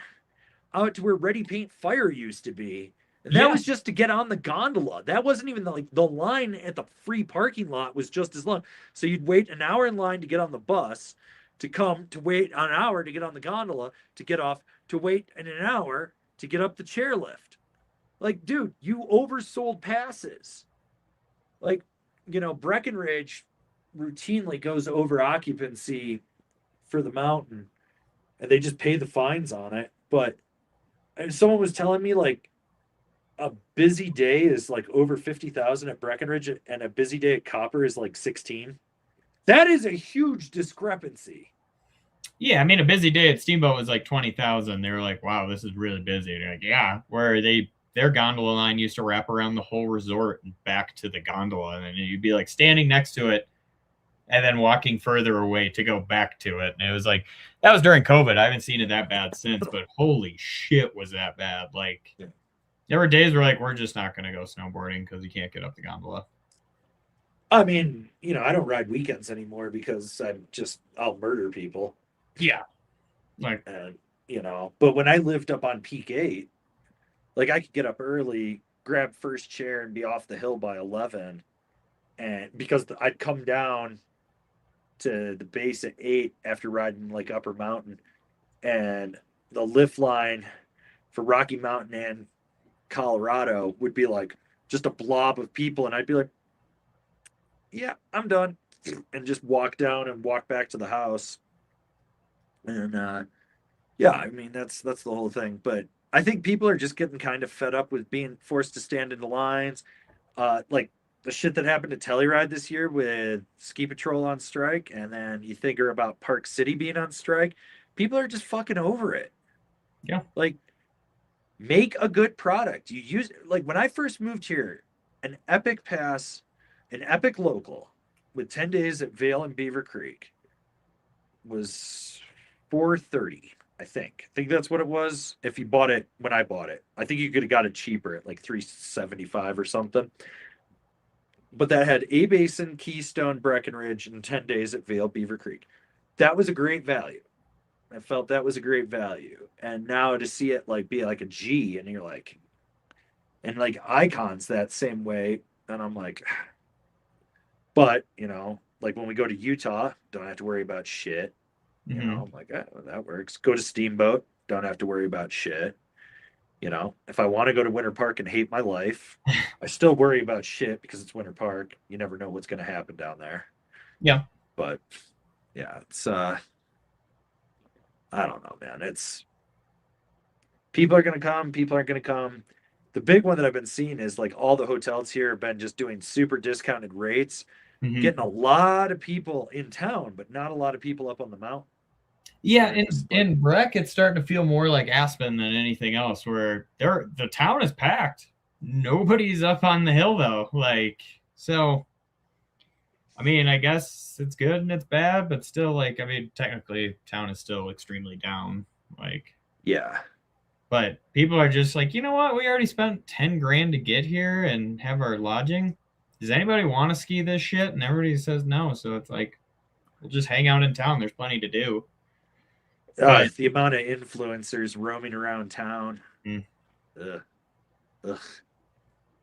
S1: out to where Ready Paint Fire used to be. And that was just to get on the gondola. That wasn't even the line at the free parking lot was just as long. So you'd wait an hour in line to get on the bus, to wait an hour to get on the gondola, to get off, to wait an hour to get up the chairlift. Like, dude, you oversold passes. Like, Breckenridge routinely goes over occupancy for the mountain, and they just pay the fines on it. But someone was telling me like a busy day is like over 50,000 at Breckenridge, and a busy day at Copper is like 16. That is a huge discrepancy.
S2: Yeah, I mean, a busy day at Steamboat was like 20,000. They were like, wow, this is really busy. They're like, yeah, where their gondola line used to wrap around the whole resort and back to the gondola. And then you'd be like standing next to it and then walking further away to go back to it. And it was like, that was during COVID. I haven't seen it that bad since, but holy shit, was that bad. Like, there were days where like, we're just not going to go snowboarding because you can't get up the gondola.
S1: I mean, I don't ride weekends anymore because I'll murder people.
S2: Yeah. Like,
S1: and but when I lived up on Peak 8, like I could get up early, grab first chair, and be off the hill by 11. And because I'd come down to the base at 8 after riding like Upper Mountain, and the lift line for Rocky Mountain and Colorado would be like just a blob of people, and I'd be like, yeah, I'm done, and just walk down and walk back to the house. And yeah, I mean that's the whole thing. But I think people are just getting kind of fed up with being forced to stand in the lines. Like the shit that happened to Telluride this year with Ski Patrol on strike, and then you think about Park City being on strike. People are just fucking over it.
S2: Yeah.
S1: Like, make a good product. You use, like, when I first moved here, an Epic Pass, an Epic Local with 10 days at Vail and Beaver Creek was $430. I think that's what it was. If you bought it when I bought it, I think you could have got it cheaper at like $375 or something. But that had A Basin, Keystone, Breckenridge, and 10 days at Vail, Beaver Creek. That was a great value. I felt that was a great value. And now to see it like be like a G, and you're like, and like Icons that same way, and I'm like, but like when we go to Utah, don't have to worry about shit. I'm like, well, that works. Go to Steamboat, don't have to worry about shit. If I want to go to Winter Park and hate my life, I still worry about shit because it's Winter Park. You never know what's going to happen down there.
S2: Yeah.
S1: But yeah, it's I don't know, man. It's people are going to come, people aren't going to come. The big one that I've been seeing is like all the hotels here have been just doing super discounted rates, getting a lot of people in town, but not a lot of people up on the mountain.
S2: Yeah, in Breck, it's starting to feel more like Aspen than anything else, where the town is packed. Nobody's up on the hill though. Like, so I mean, I guess it's good and it's bad, but still, like, I mean, technically town is still extremely down. Like,
S1: yeah.
S2: But people are just like, you know what? We already spent 10 grand to get here and have our lodging. Does anybody want to ski this shit? And everybody says no. So it's like, we'll just hang out in town. There's plenty to do.
S1: The amount of influencers roaming around town. Ugh.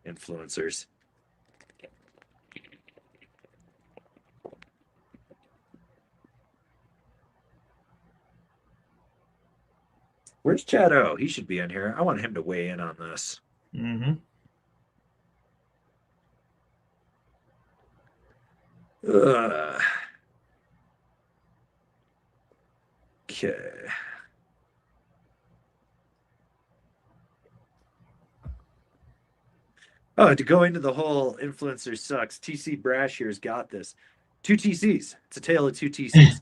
S1: Influencers. Where's Chad O? He should be in here. I want him to weigh in on this. Okay. Oh, to go into the whole influencer sucks. TC Brash here's got this. Two TCs. It's a tale of two TCs.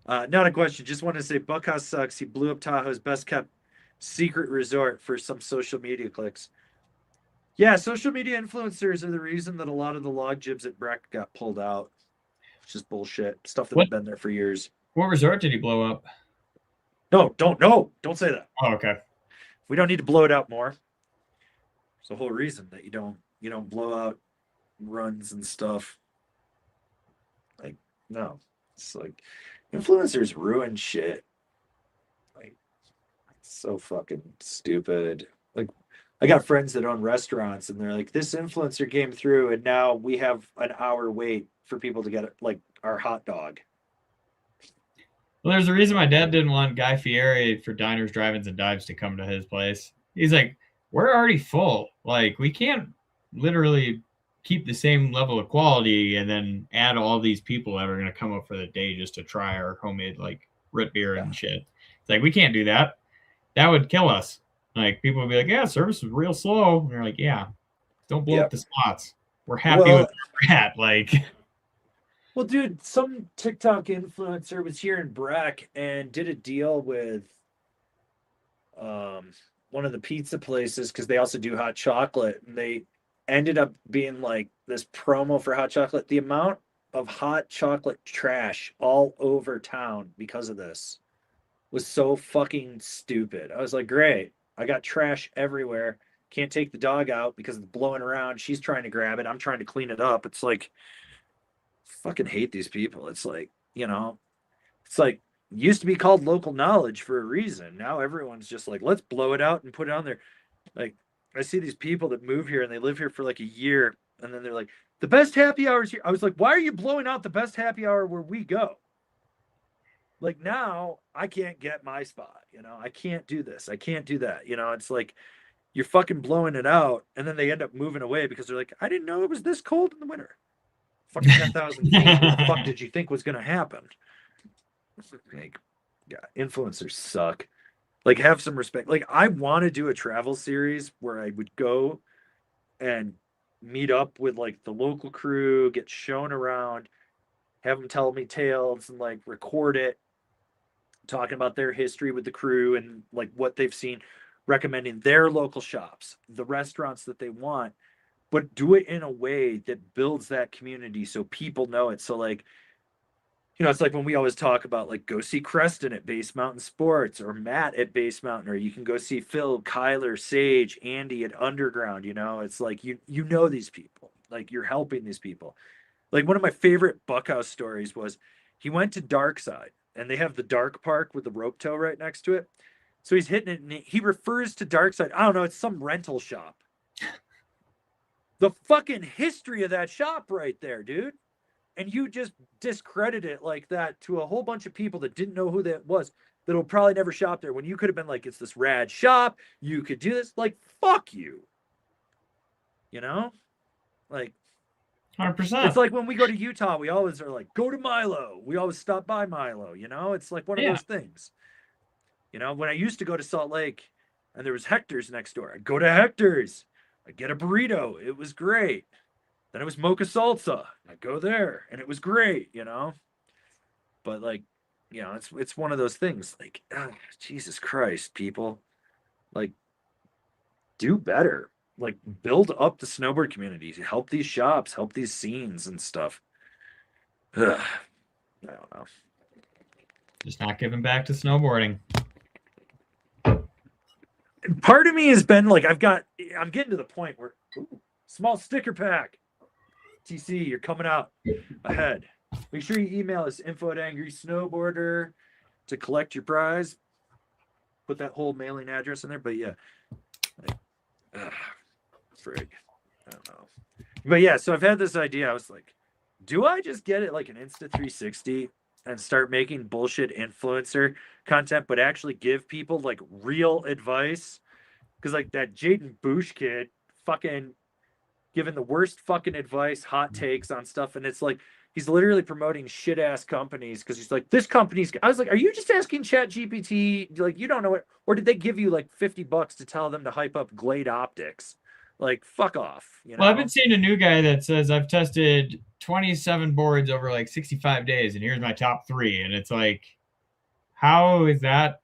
S1: Not a question. Just want to say Buckhouse sucks. He blew up Tahoe's best kept secret resort for some social media clicks. Yeah, social media influencers are the reason that a lot of the log jibs at Breck got pulled out. It's just bullshit. Stuff that
S2: What
S1: had been there for years.
S2: what resort did he blow up?
S1: No, don't say that.
S2: Oh, okay.
S1: We don't need to blow it out more. It's the whole reason that you don't blow out runs and stuff. Like, no. It's like influencers ruin shit. Like, it's so fucking stupid. Like, I got friends that own restaurants and they're like, this influencer came through and now we have an hour wait for people to get like our hot dog.
S2: Well, there's a reason my dad didn't want Guy Fieri for diners, drive-ins, and dives to come to his place. He's like, we're already full. Like, we can't literally keep the same level of quality and then add all these people that are going to come up for the day just to try our homemade, like, root beer and shit. It's like, we can't do that. That would kill us. Like, people would be like, yeah, service was real slow. And you're like, yeah, don't blow up the spots. We're happy with where we're at. Like,
S1: well, dude, some TikTok influencer was here in Breck and did a deal with one of the pizza places because they also do hot chocolate. And they ended up being like this promo for hot chocolate. The amount of hot chocolate trash all over town because of this was so fucking stupid. I was like, great. I got trash everywhere. Can't take the dog out because it's blowing around. She's trying to grab it. I'm trying to clean it up. It's like, fucking hate these people. It's like, it's like used to be called local knowledge for a reason. Now everyone's just like, let's blow it out and put it on there. Like, I see these people that move here and they live here for like a year and then they're like, the best happy hour is here. I was like, why are you blowing out the best happy hour where we go? Like, now I can't get my spot, I can't do this. I can't do that. It's like you're fucking blowing it out and then they end up moving away because they're like, I didn't know it was this cold in the winter. Fucking 10,000 feet. What the fuck did you think was going to happen? Like, yeah, influencers suck. Like, have some respect. Like, I want to do a travel series where I would go and meet up with like the local crew, get shown around, have them tell me tales and like record it, talking about their history with the crew and like what they've seen, recommending their local shops, the restaurants that they want, but do it in a way that builds that community so people know it. So like, it's like when we always talk about like go see Creston at Base Mountain Sports or Matt at Base Mountain, or you can go see Phil, Kyler, Sage, Andy at Underground. It's like you know these people, like you're helping these people. Like one of my favorite Buckhouse stories was he went to Darkside and they have the dark park with the rope tow right next to it. So he's hitting it and he refers to Darkside. I don't know, it's some rental shop. The fucking history of that shop right there, dude. And you just discredit it like that to a whole bunch of people that didn't know who that was, that'll probably never shop there when you could have been like, it's this rad shop. You could do this. Like, fuck you. Like
S2: 100%.
S1: It's like when we go to Utah, we always are like, go to Milo. We always stop by Milo, It's like one of those things. When I used to go to Salt Lake and there was Hector's next door, I'd go to Hector's. I'd get a burrito. It was great. Then it was Mocha Salsa. I'd go there and it was great, But like, it's one of those things like, Jesus Christ, people, like, do better. Like, build up the snowboard community, help these shops, help these scenes and stuff. Ugh. I don't know.
S2: Just not giving back to snowboarding.
S1: Part of me has been like, I'm getting to the point where, small sticker pack. TC, you're coming out ahead. Make sure you email us info@angrysnowboarder to collect your prize. Put that whole mailing address in there. But yeah, like, frig. I don't know. But yeah, so I've had this idea. I was like, do I just get it like an Insta 360 and start making bullshit influencer content, but actually give people like real advice? Because like that Jaden Bush kid, fucking, giving the worst fucking advice, hot takes on stuff, and it's like he's literally promoting shit ass companies because he's like, this company's. I was like, are you just asking Chat GPT? Like, you don't know it, or did they give you like $50 to tell them to hype up Glade Optics? Like, fuck off. You know?
S2: Well, I've been seeing a new guy that says I've tested 27 boards over like 65 days, and here's my top 3. And it's like, how is that?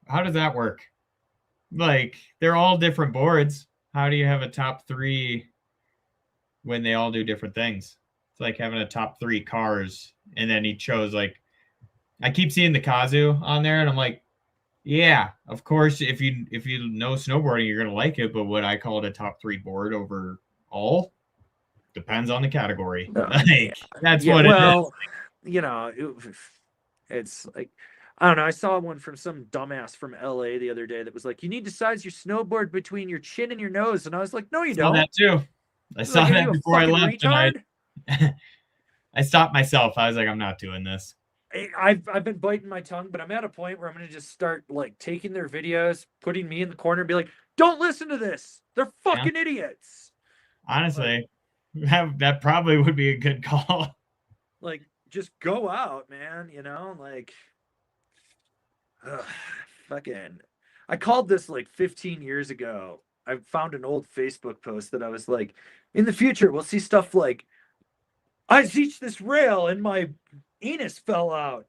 S2: How does that work? Like, they're all different boards. How do you have a top 3 when they all do different things? It's like having a top 3 cars, and then he chose like, I keep seeing the Kazoo on there, and I'm like, yeah, of course, if you know snowboarding, you're gonna like it. But would I call it a top 3 board over all? Depends on the category. Like, that's what it is.
S1: Well, you know, it's like, I don't know. I saw one from some dumbass from LA the other day that was like, you need to size your snowboard between your chin and your nose. And I was like, no, you
S2: Saw
S1: don't.
S2: that too. I
S1: Like,
S2: saw
S1: are
S2: that
S1: you a
S2: before I
S1: fucking
S2: left,
S1: retard?
S2: and I stopped myself. I was like, I'm not doing this.
S1: I've been biting my tongue, but I'm at a point where I'm gonna just start like taking their videos, putting me in the corner, and be like, don't listen to this. They're fucking idiots.
S2: Honestly, that probably would be a good call.
S1: Like, just go out, man. You know, like, fucking. I called this like 15 years ago. I found an old Facebook post that I was like, in the future, we'll see stuff like, I reached this rail and my anus fell out.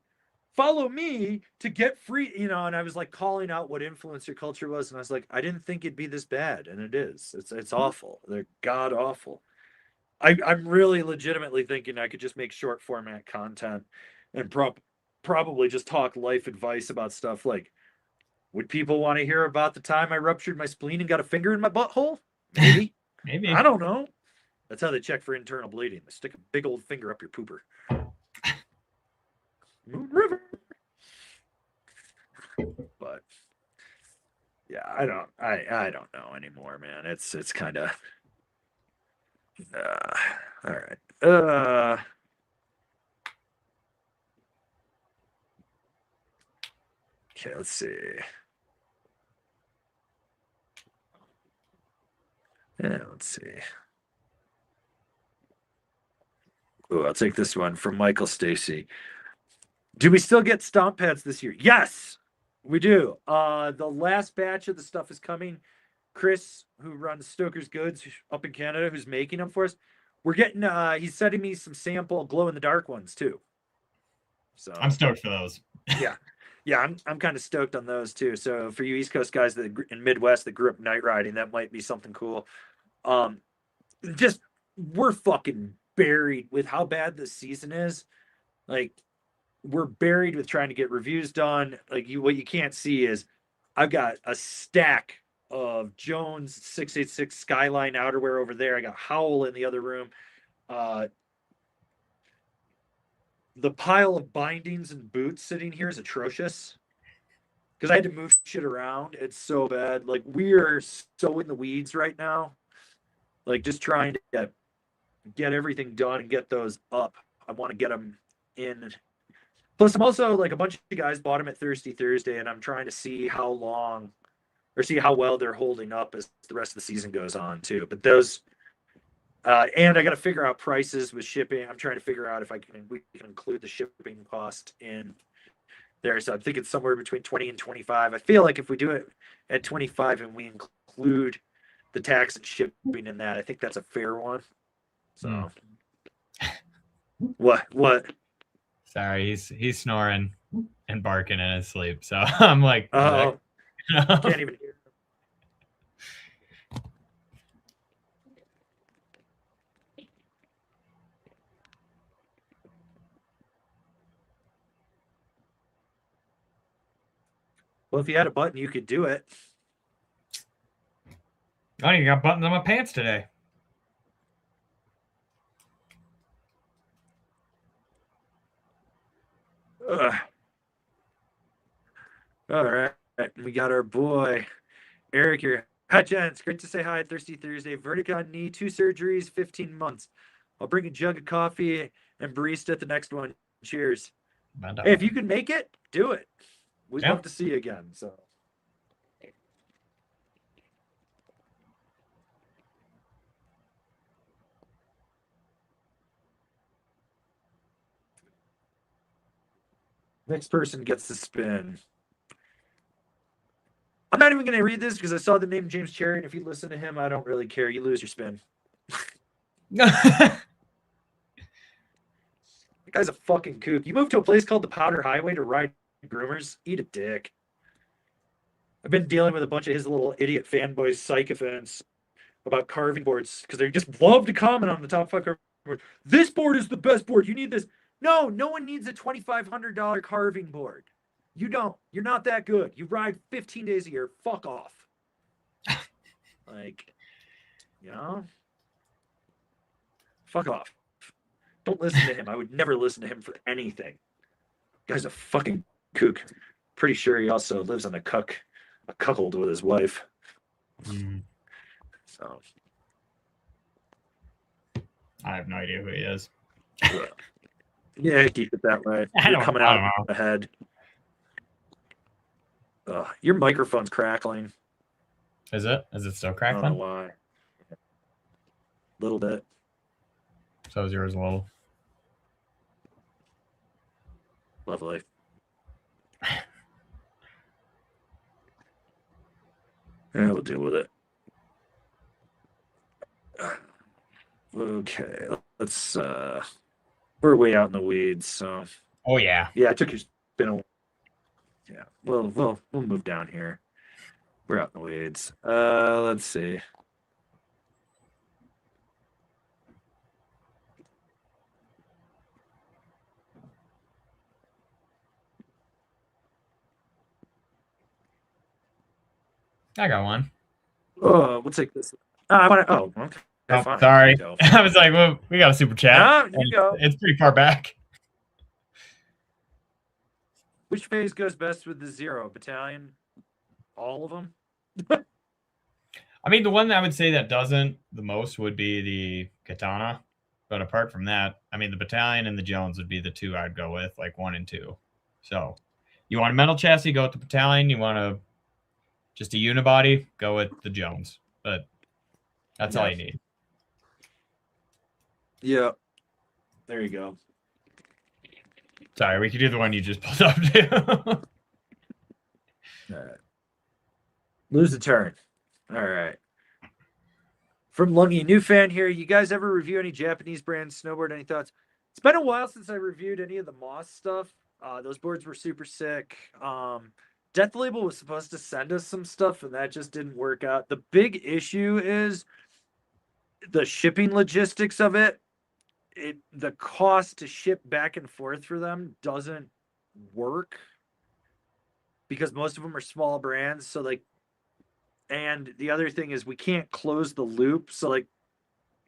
S1: Follow me to get free, you know. And I was like calling out what influencer culture was, and I was like, I didn't think it'd be this bad, and it is. It's awful. They're god awful. I'm really legitimately thinking I could just make short format content and probably just talk life advice about stuff like, would people want to hear about the time I ruptured my spleen and got a finger in my butthole? Maybe.
S2: Maybe.
S1: I don't know. That's how they check for internal bleeding. They stick a big old finger up your pooper. Moon River. But yeah, I don't know anymore, man. It's kind of all right. Okay, let's see. Yeah, let's see. Oh, I'll take this one from Michael Stacy. Do we still get stomp pads this year? Yes, we do. The last batch of the stuff is coming. Chris, who runs Stoker's Goods up in Canada, who's making them for us, we're getting. He's sending me some sample glow in the dark ones too. So
S2: I'm stoked for those.
S1: Yeah, I'm kind of stoked on those too. So for you East Coast guys that in Midwest that grew up night riding, that might be something cool. Just we're fucking buried with how bad this season is. Like, we're buried with trying to get reviews done. Like, what you can't see is I've got a stack of Jones 686 Skyline outerwear over there. I got Howl in the other room. The pile of bindings and boots sitting here is atrocious because I had to move shit around. It's so bad. Like, we are so in the weeds right now. Like, just trying to get everything done and get those up. I want to get them in. Plus, I'm also like, a bunch of guys bought them at Thirsty Thursday, and I'm trying to see how long or see how well they're holding up as the rest of the season goes on too. But those, and I got to figure out prices with shipping. I'm trying to figure out if we can include the shipping cost in there. So I'm thinking somewhere between 20 and 25. I feel like if we do it at 25 and we include the tax and shipping in that, I think that's a fair one. So what?
S2: Sorry, he's snoring and barking in his sleep. So I'm like,
S1: can't even hear. Well, if you had a button, you could do it.
S2: Oh, you got buttons on my pants today.
S1: All right, we got our boy Eric here. Hi, gents. Great to say hi. Thirsty Thursday. Verdict on knee, 2 surgeries, 15 months. I'll bring a jug of coffee and barista at the next one. Cheers. Hey, if you can make it, do it. We'd love to see you again. So. Next person gets the spin. I'm not even going to read this because I saw the name James Cherry, and if you listen to him, I don't really care. You lose your spin. The guy's a fucking kook. You moved to a place called the Powder Highway to ride groomers? Eat a dick. I've been dealing with a bunch of his little idiot fanboys sycophants about carving boards because they just love to comment on the top five carving board. This board is the best board. You need this. No one needs a $2,500 carving board. You don't. You're not that good. You ride 15 days a year. Fuck off. Like, you know? Fuck off. Don't listen to him. I would never listen to him for anything. Guy's a fucking kook. Pretty sure he also lives on a cuckold with his wife. So
S2: I have no idea who he is.
S1: Yeah, keep it that way. You're coming out ahead. Your microphone's crackling.
S2: Is it? Is it still
S1: I
S2: crackling?
S1: don't know why. A little bit.
S2: So is yours a little.
S1: Lovely. Yeah, we'll deal with it. Okay, let's we're way out in the weeds, so
S2: Oh yeah.
S1: yeah, it took you spin. Yeah, we'll move down here. We're out in the weeds. Let's see.
S2: I got one.
S1: Oh, we'll take this. I want to. Oh, okay.
S2: Oh,
S1: Fine.
S2: sorry.
S1: Go.
S2: I was like, well, we got a super chat.
S1: Ah, you go.
S2: It's pretty far back.
S1: Which phase goes best with the zero battalion? All of them.
S2: I mean, the one that I would say that doesn't the most would be the katana. But apart from that, I mean, the battalion and the Jones would be the two I'd go with, like 1 and 2. So you want a metal chassis, go with the battalion. You want just a unibody, go with the Jones. But that's all you need.
S1: Yeah. There you go.
S2: Sorry, we could do the one you just pulled up too.
S1: All right. Lose the turn. All right. From Lungy, new fan here. You guys ever review any Japanese brands snowboard? Any thoughts? It's been a while since I reviewed any of the Moss stuff. Those boards were super sick. Death Label was supposed to send us some stuff, and that just didn't work out. The big issue is the shipping logistics of it. The cost to ship back and forth for them doesn't work because most of them are small brands. So like, and the other thing is we can't close the loop. So like,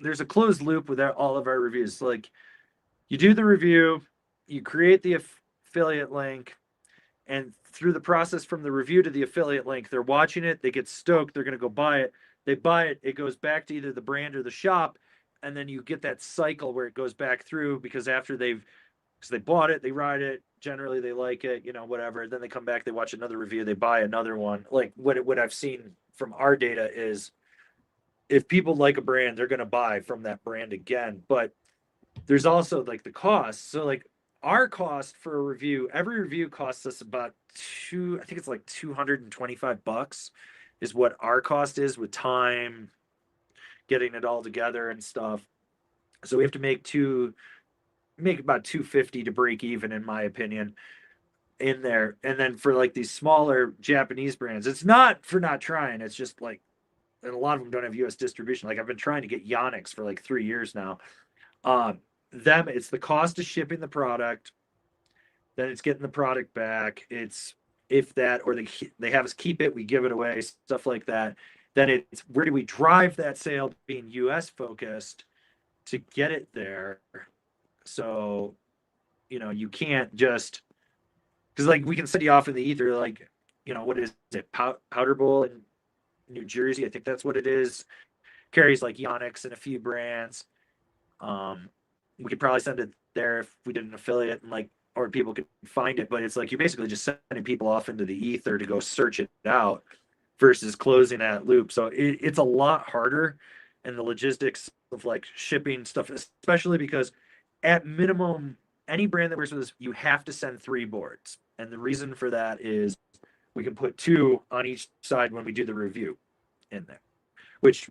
S1: there's a closed loop with all of our reviews. So like, you do the review, you create the affiliate link, and through the process from the review to the affiliate link, they're watching it, they get stoked, they're going to go buy it. They buy it, it goes back to either the brand or the shop, and then you get that cycle where it goes back through because after because they bought it, they ride it, generally they like it, you know, whatever. Then they come back, they watch another review, they buy another one. Like what I've seen from our data is if people like a brand, they're going to buy from that brand again. But there's also like the cost. So like our cost for a review, every review costs us about I think it's like $225 is what our cost is with time, getting it all together and stuff. So we have to make about 250 to break even, in my opinion, in there. And then for like these smaller Japanese brands, it's not for not trying. It's just like, and a lot of them don't have US distribution. Like I've been trying to get Yonex for like 3 years now. It's the cost of shipping the product, then it's getting the product back. It's if that, or they have us keep it, we give it away, stuff like that. Then it's where do we drive that sale being US focused to get it there. So, you know, you can't just, because like we can send you off in the ether, like, you know, what is it, Powder Bowl in New Jersey? I think that's what it is. Carries like Yonex and a few brands. We could probably send it there if we did an affiliate and like, or people could find it, but it's like you're basically just sending people off into the ether to go search it out versus closing that loop. So it's a lot harder, and the logistics of like shipping stuff, especially because at minimum any brand that works with us, you have to send 3 boards. And the reason for that is we can put 2 on each side when we do the review in there, which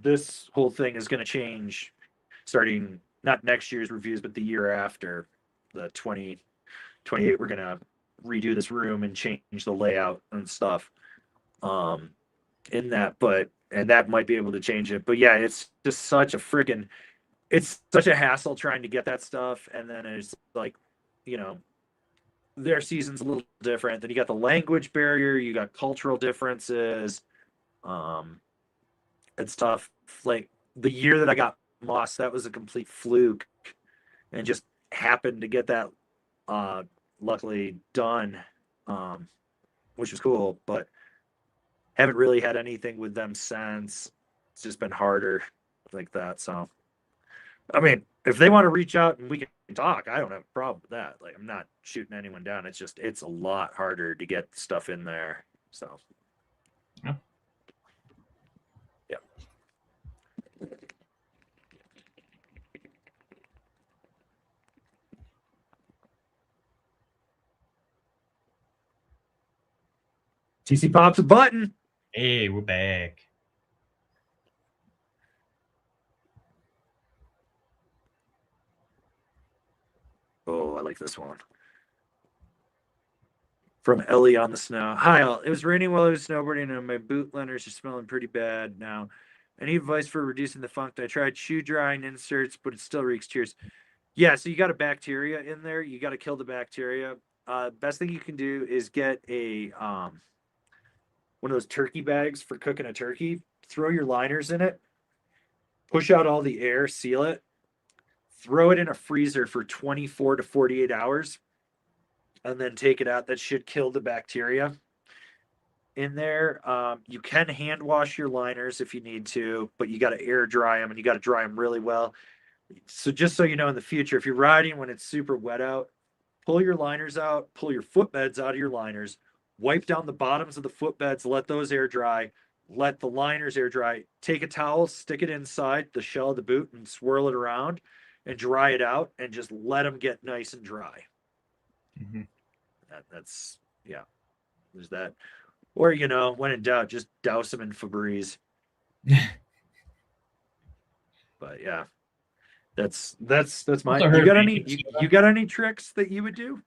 S1: this whole thing is going to change starting not next year's reviews, but the year after, the 2028. We're going to redo this room and change the layout and stuff in that, and that might be able to change it. But yeah, it's just such a freaking, it's such a hassle trying to get that stuff. And then it's like, you know, their season's a little different. Then you got the language barrier, you got cultural differences. It's tough. Like the year that I got Moss, that was a complete fluke and just happened to get that luckily done, which was cool, but haven't really had anything with them since. It's just been harder like that. So, I mean, if they want to reach out and we can talk, I don't have a problem with that. Like, I'm not shooting anyone down. It's just, it's a lot harder to get stuff in there. So,
S2: yeah.
S1: Yeah. TC pops a button.
S2: Hey, we're back.
S1: Oh, I like this one. From Ellie on the snow. Hi, all. It was raining while I was snowboarding, and my boot liners are smelling pretty bad now. Any advice for reducing the funk? I tried shoe drying inserts, but it still reeks. Cheers. Yeah, so you got a bacteria in there. You got to kill the bacteria. Best thing you can do is get a one of those turkey bags for cooking a turkey. Throw your liners in it. Push out all the air. Seal it. Throw it in a freezer for 24 to 48 hours. And then take it out. That should kill the bacteria in there. You can hand wash your liners if you need to, but you got to air dry them, and you got to dry them really well. So just so you know, in the future, if you're riding when it's super wet out, pull your liners out, pull your footbeds out of your liners, wipe down the bottoms of the footbeds, let those air dry, let the liners air dry. Take a towel, stick it inside the shell of the boot and swirl it around and dry it out, and just let them get nice and dry.
S2: Mm-hmm.
S1: That's, yeah, there's that. Or, you know, when in doubt, just douse them in Febreze. But yeah, that's my, you got any tricks that you would do?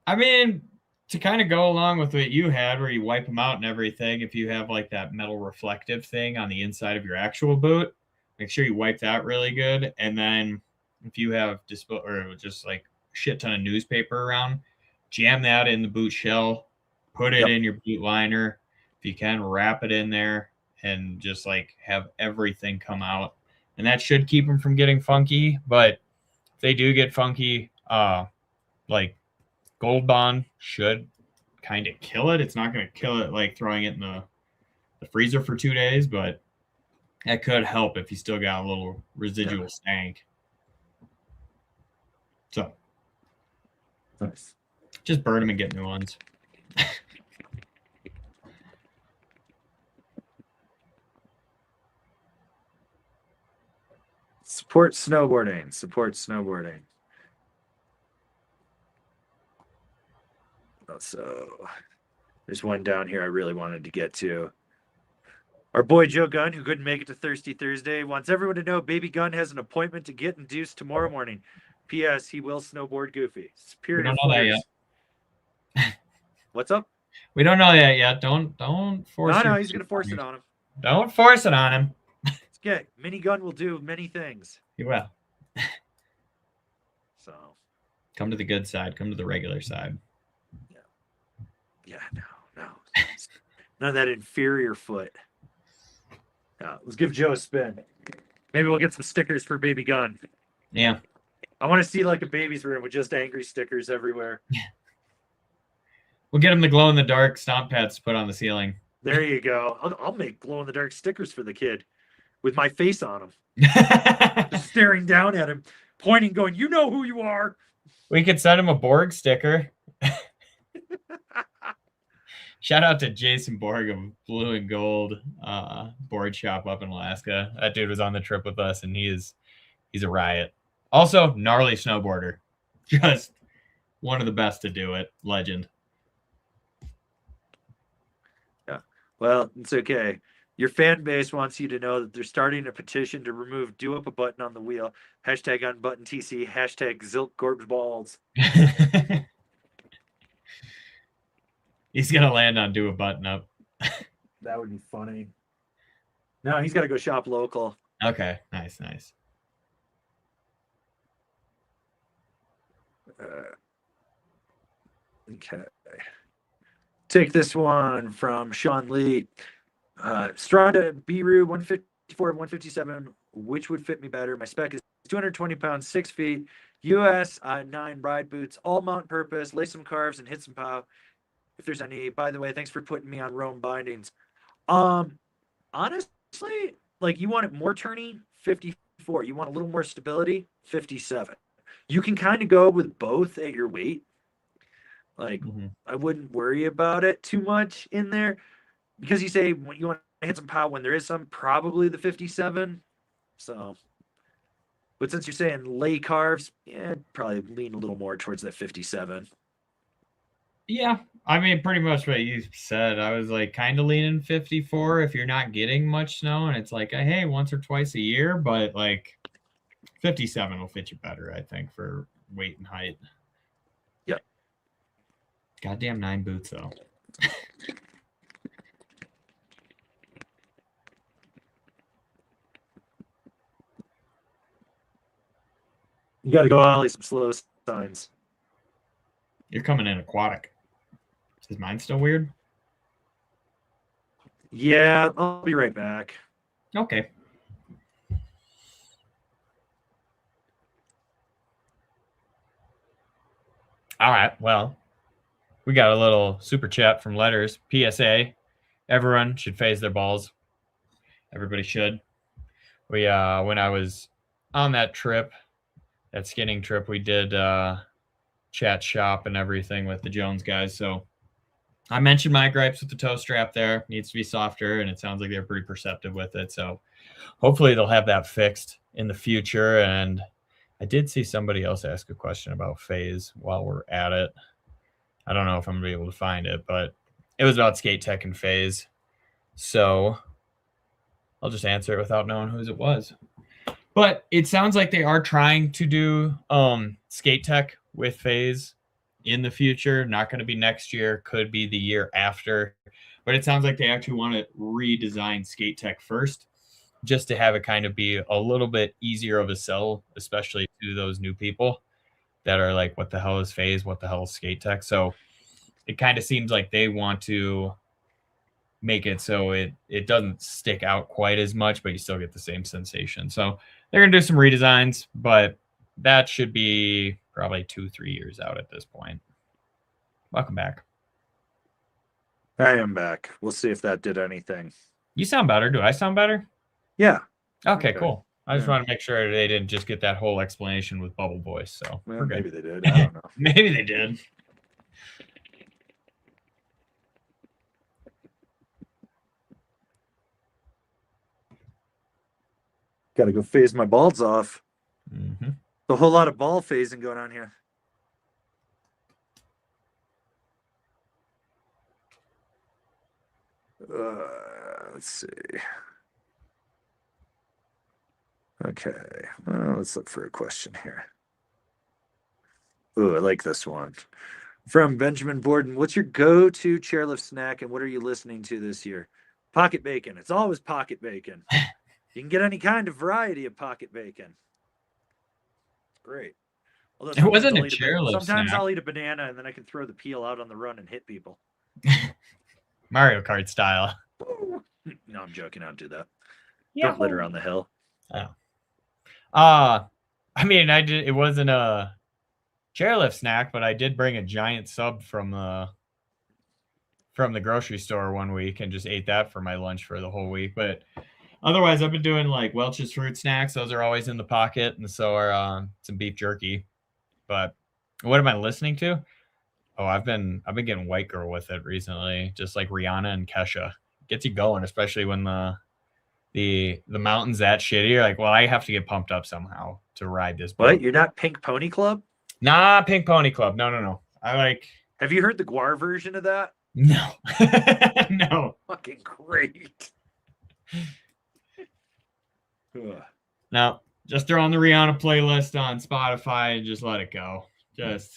S2: I mean, to kind of go along with what you had, where you wipe them out and everything, if you have like that metal reflective thing on the inside of your actual boot, make sure you wipe that really good. And then if you have or just like a shit ton of newspaper around, jam that in the boot shell, put it in your boot liner. If you can, wrap it in there and just like have everything come out. And that should keep them from getting funky. But if they do get funky, like Gold Bond should kind of kill it. It's not going to kill it like throwing it in the freezer for 2 days, but that could help if you still got a little residual stank. So
S1: nice.
S2: Just burn them and get new ones.
S1: Support snowboarding. Support snowboarding. So there's one down here I really wanted to get to. Our boy Joe Gunn, who couldn't make it to Thirsty Thursday, wants everyone to know Baby Gunn has an appointment to get induced tomorrow morning. P.S. He will snowboard goofy. Superior.
S2: We don't know that yet.
S1: What's up?
S2: We don't know that yet. Don't force it.
S1: No, he's going to force it on him.
S2: Don't force it on him.
S1: It's okay. Mini Gun will do many things.
S2: He will.
S1: So.
S2: Come to the good side. Come to the regular side.
S1: Yeah, no. None of that inferior foot. Let's give Joe a spin. Maybe we'll get some stickers for Baby Gun.
S2: Yeah.
S1: I want to see like a baby's room with just angry stickers everywhere.
S2: We'll get him the glow-in-the-dark stomp pads to put on the ceiling.
S1: There you go. I'll make glow-in-the-dark stickers for the kid with my face on him. Just staring down at him, pointing, going, you know who you are.
S2: We could send him a Borg sticker. Shout out to Jason Borg of Blue and Gold board shop up in Alaska. That dude was on the trip with us, and he's a riot. Also, gnarly snowboarder. Just one of the best to do it. Legend.
S1: Yeah. Well, it's okay. Your fan base wants you to know that they're starting a petition to remove do up a button on the wheel. Hashtag unbutton TC. Hashtag Zilk Gorge Balls.
S2: He's gonna land on do a button up.
S1: That would be funny. No, he's got to go shop local.
S2: Okay, nice.
S1: Okay. Take this one from Sean Lee. Strada Biru 154, 157. Which would fit me better? My spec is 220 pounds, 6 feet. US 9 ride boots, all mount purpose, lace some carves and hit some pow. If there's any, by the way, thanks for putting me on Rome bindings. Honestly, like you want it more turny, 54. You want a little more stability, 57. You can kind of go with both at your weight. Like I wouldn't worry about it too much in there because you say when you want to hit some pow when there is some, probably the 57. So, but since you're saying lay carves, yeah, I'd probably lean a little more towards that 57.
S2: Yeah, I mean, pretty much what you said. I was like kind of leaning 54 if you're not getting much snow and it's like, hey, once or twice a year, but like 57 will fit you better, I think, for weight and height.
S1: Yep.
S2: Goddamn 9 boots, though.
S1: You got to go ollie some slow signs.
S2: You're coming in aquatic. Is mine still weird?
S1: Yeah, I'll be right back.
S2: Okay. All right. Well, we got a little super chat from Letters. PSA: everyone should phase their balls. Everybody should. We when I was on that trip, that skinning trip, we did chat shop and everything with the Jones guys. So I mentioned my gripes with the toe strap there. Needs to be softer, and it sounds like they're pretty perceptive with it. So hopefully they'll have that fixed in the future. And I did see somebody else ask a question about phase while we're at it. I don't know if I'm going to be able to find it, but it was about skate tech and phase. So I'll just answer it without knowing whose it was. But it sounds like they are trying to do skate tech with phase in the future. Not going to be next year, could be the year after. But it sounds like they actually want to redesign skate tech first, just to have it kind of be a little bit easier of a sell, especially to those new people that are like, what the hell is phase? What the hell is skate tech? So it kind of seems like they want to make it so it doesn't stick out quite as much, but you still get the same sensation. So they're going to do some redesigns, but that should be probably 2-3 years out at this point. Welcome back.
S1: I am back. We'll see if that did anything.
S2: You sound better. Do I sound better?
S1: Yeah.
S2: Okay, cool. I just want to make sure they didn't just get that whole explanation with bubble voice. So
S1: well, maybe they did. I don't know.
S2: Maybe they did.
S1: Got to go phase my balls off.
S2: Mm-hmm.
S1: A whole lot of ball phasing going on here. Let's see. Okay, let's look for a question here. Ooh, I like this one. From Benjamin Borden, what's your go-to chairlift snack and what are you listening to this year? Pocket bacon. It's always pocket bacon. You can get any kind of variety of pocket bacon. Great. Although
S2: it wasn't a chairlift
S1: sometimes
S2: snack.
S1: I'll eat a banana and then I can throw the peel out on the run and hit people.
S2: Mario Kart style.
S1: No, I'm joking. I don't do that.
S2: Yeah.
S1: Don't litter on the hill.
S2: Oh. I mean, it wasn't a chairlift snack, but I did bring a giant sub from the grocery store one week and just ate that for my lunch for the whole week. But otherwise, I've been doing like Welch's fruit snacks. Those are always in the pocket, and so are some beef jerky. But what am I listening to? Oh, I've been getting white girl with it recently, just like Rihanna and Kesha. Gets you going, especially when the mountain's that shitty. You're like, well, I have to get pumped up somehow to ride this boat.
S1: What? You're not Pink Pony Club?
S2: Nah, Pink Pony Club. No. I like.
S1: Have you heard the Guar version of that?
S2: No. No.
S1: Fucking great. Ugh.
S2: No. Just throw on the Rihanna playlist on Spotify and just let it go. Just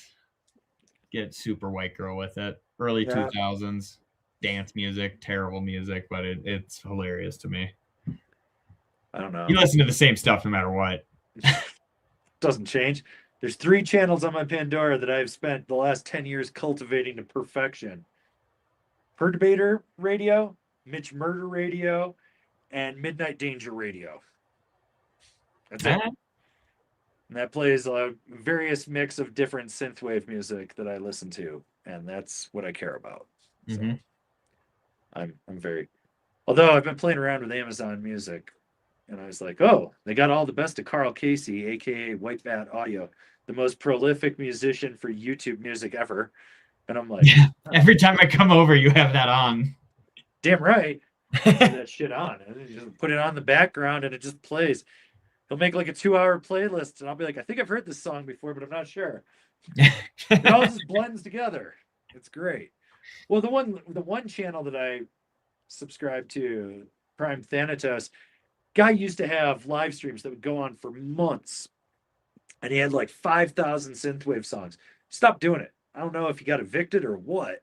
S2: get super white girl with it. Early
S1: Yeah.
S2: 2000s dance music, terrible music, but it's hilarious to me.
S1: I don't know.
S2: You listen to the same stuff no matter what.
S1: Doesn't change. There's 3 channels on my Pandora that I've spent the last 10 years cultivating to perfection. Perturbator Radio, Mitch Murder Radio, and Midnight Danger Radio. That's it. And that plays a various mix of different synthwave music that I listen to, and that's what I care about.
S2: Mm-hmm.
S1: So I'm very. Although I've been playing around with Amazon Music, and I was like, oh, they got all the best of Carl Casey, aka White Bat Audio, the most prolific musician for YouTube music ever. And I'm like,
S2: yeah. Every time I come over, you have that on.
S1: Damn right. Put that shit on. And you just put it on the background and it just plays. He'll make like a 2-hour playlist, and I'll be like, I think I've heard this song before, but I'm not sure. It all just blends together. It's great. Well, the one channel that I subscribe to, Prime Thanatos, guy used to have live streams that would go on for months, and he had like 5,000 synthwave songs. Stop doing it. I don't know if he got evicted or what,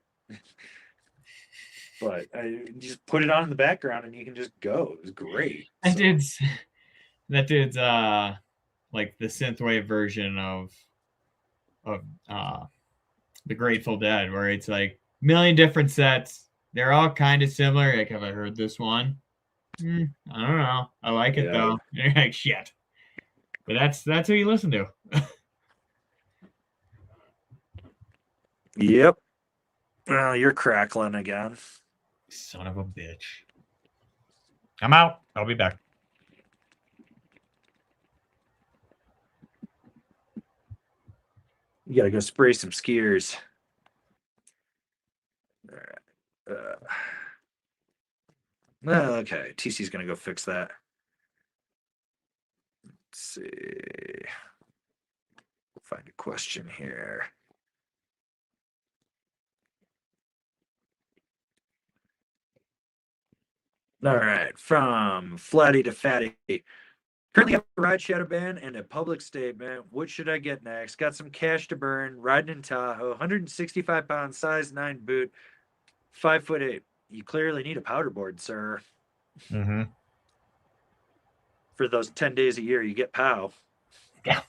S1: but I just put it on in the background and you can just go. It was great.
S2: That dude's like the synthwave version of the Grateful Dead, where it's like a million different sets. They're all kind of similar. Like, have I heard this one? I don't know. I like it though. You're like, shit. But that's who you listen to.
S1: Yep. Well, you're crackling again.
S2: Son of a bitch. I'm out. I'll be back.
S1: You gotta go spray some skiers. All right. Okay, TC's gonna go fix that. Let's see. Find a question here. All right, from Flatty to Fatty. Currently have a ride shadow ban and a public statement. What should I get next? Got some cash to burn, riding in Tahoe, 165 pound, size 9 boot, 5'8". You clearly need a powder board, sir.
S2: Mm-hmm.
S1: For those 10 days a year, you get POW.
S2: Yeah.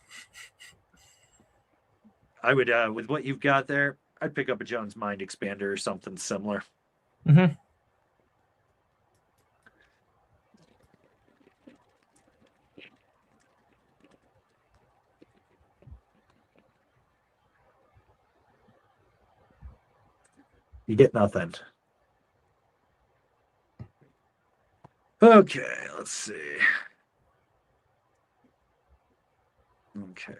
S1: I would, with what you've got there, I'd pick up a Jones Mind Expander or something similar.
S2: Mm-hmm.
S1: You get nothing. Okay, let's see. Okay,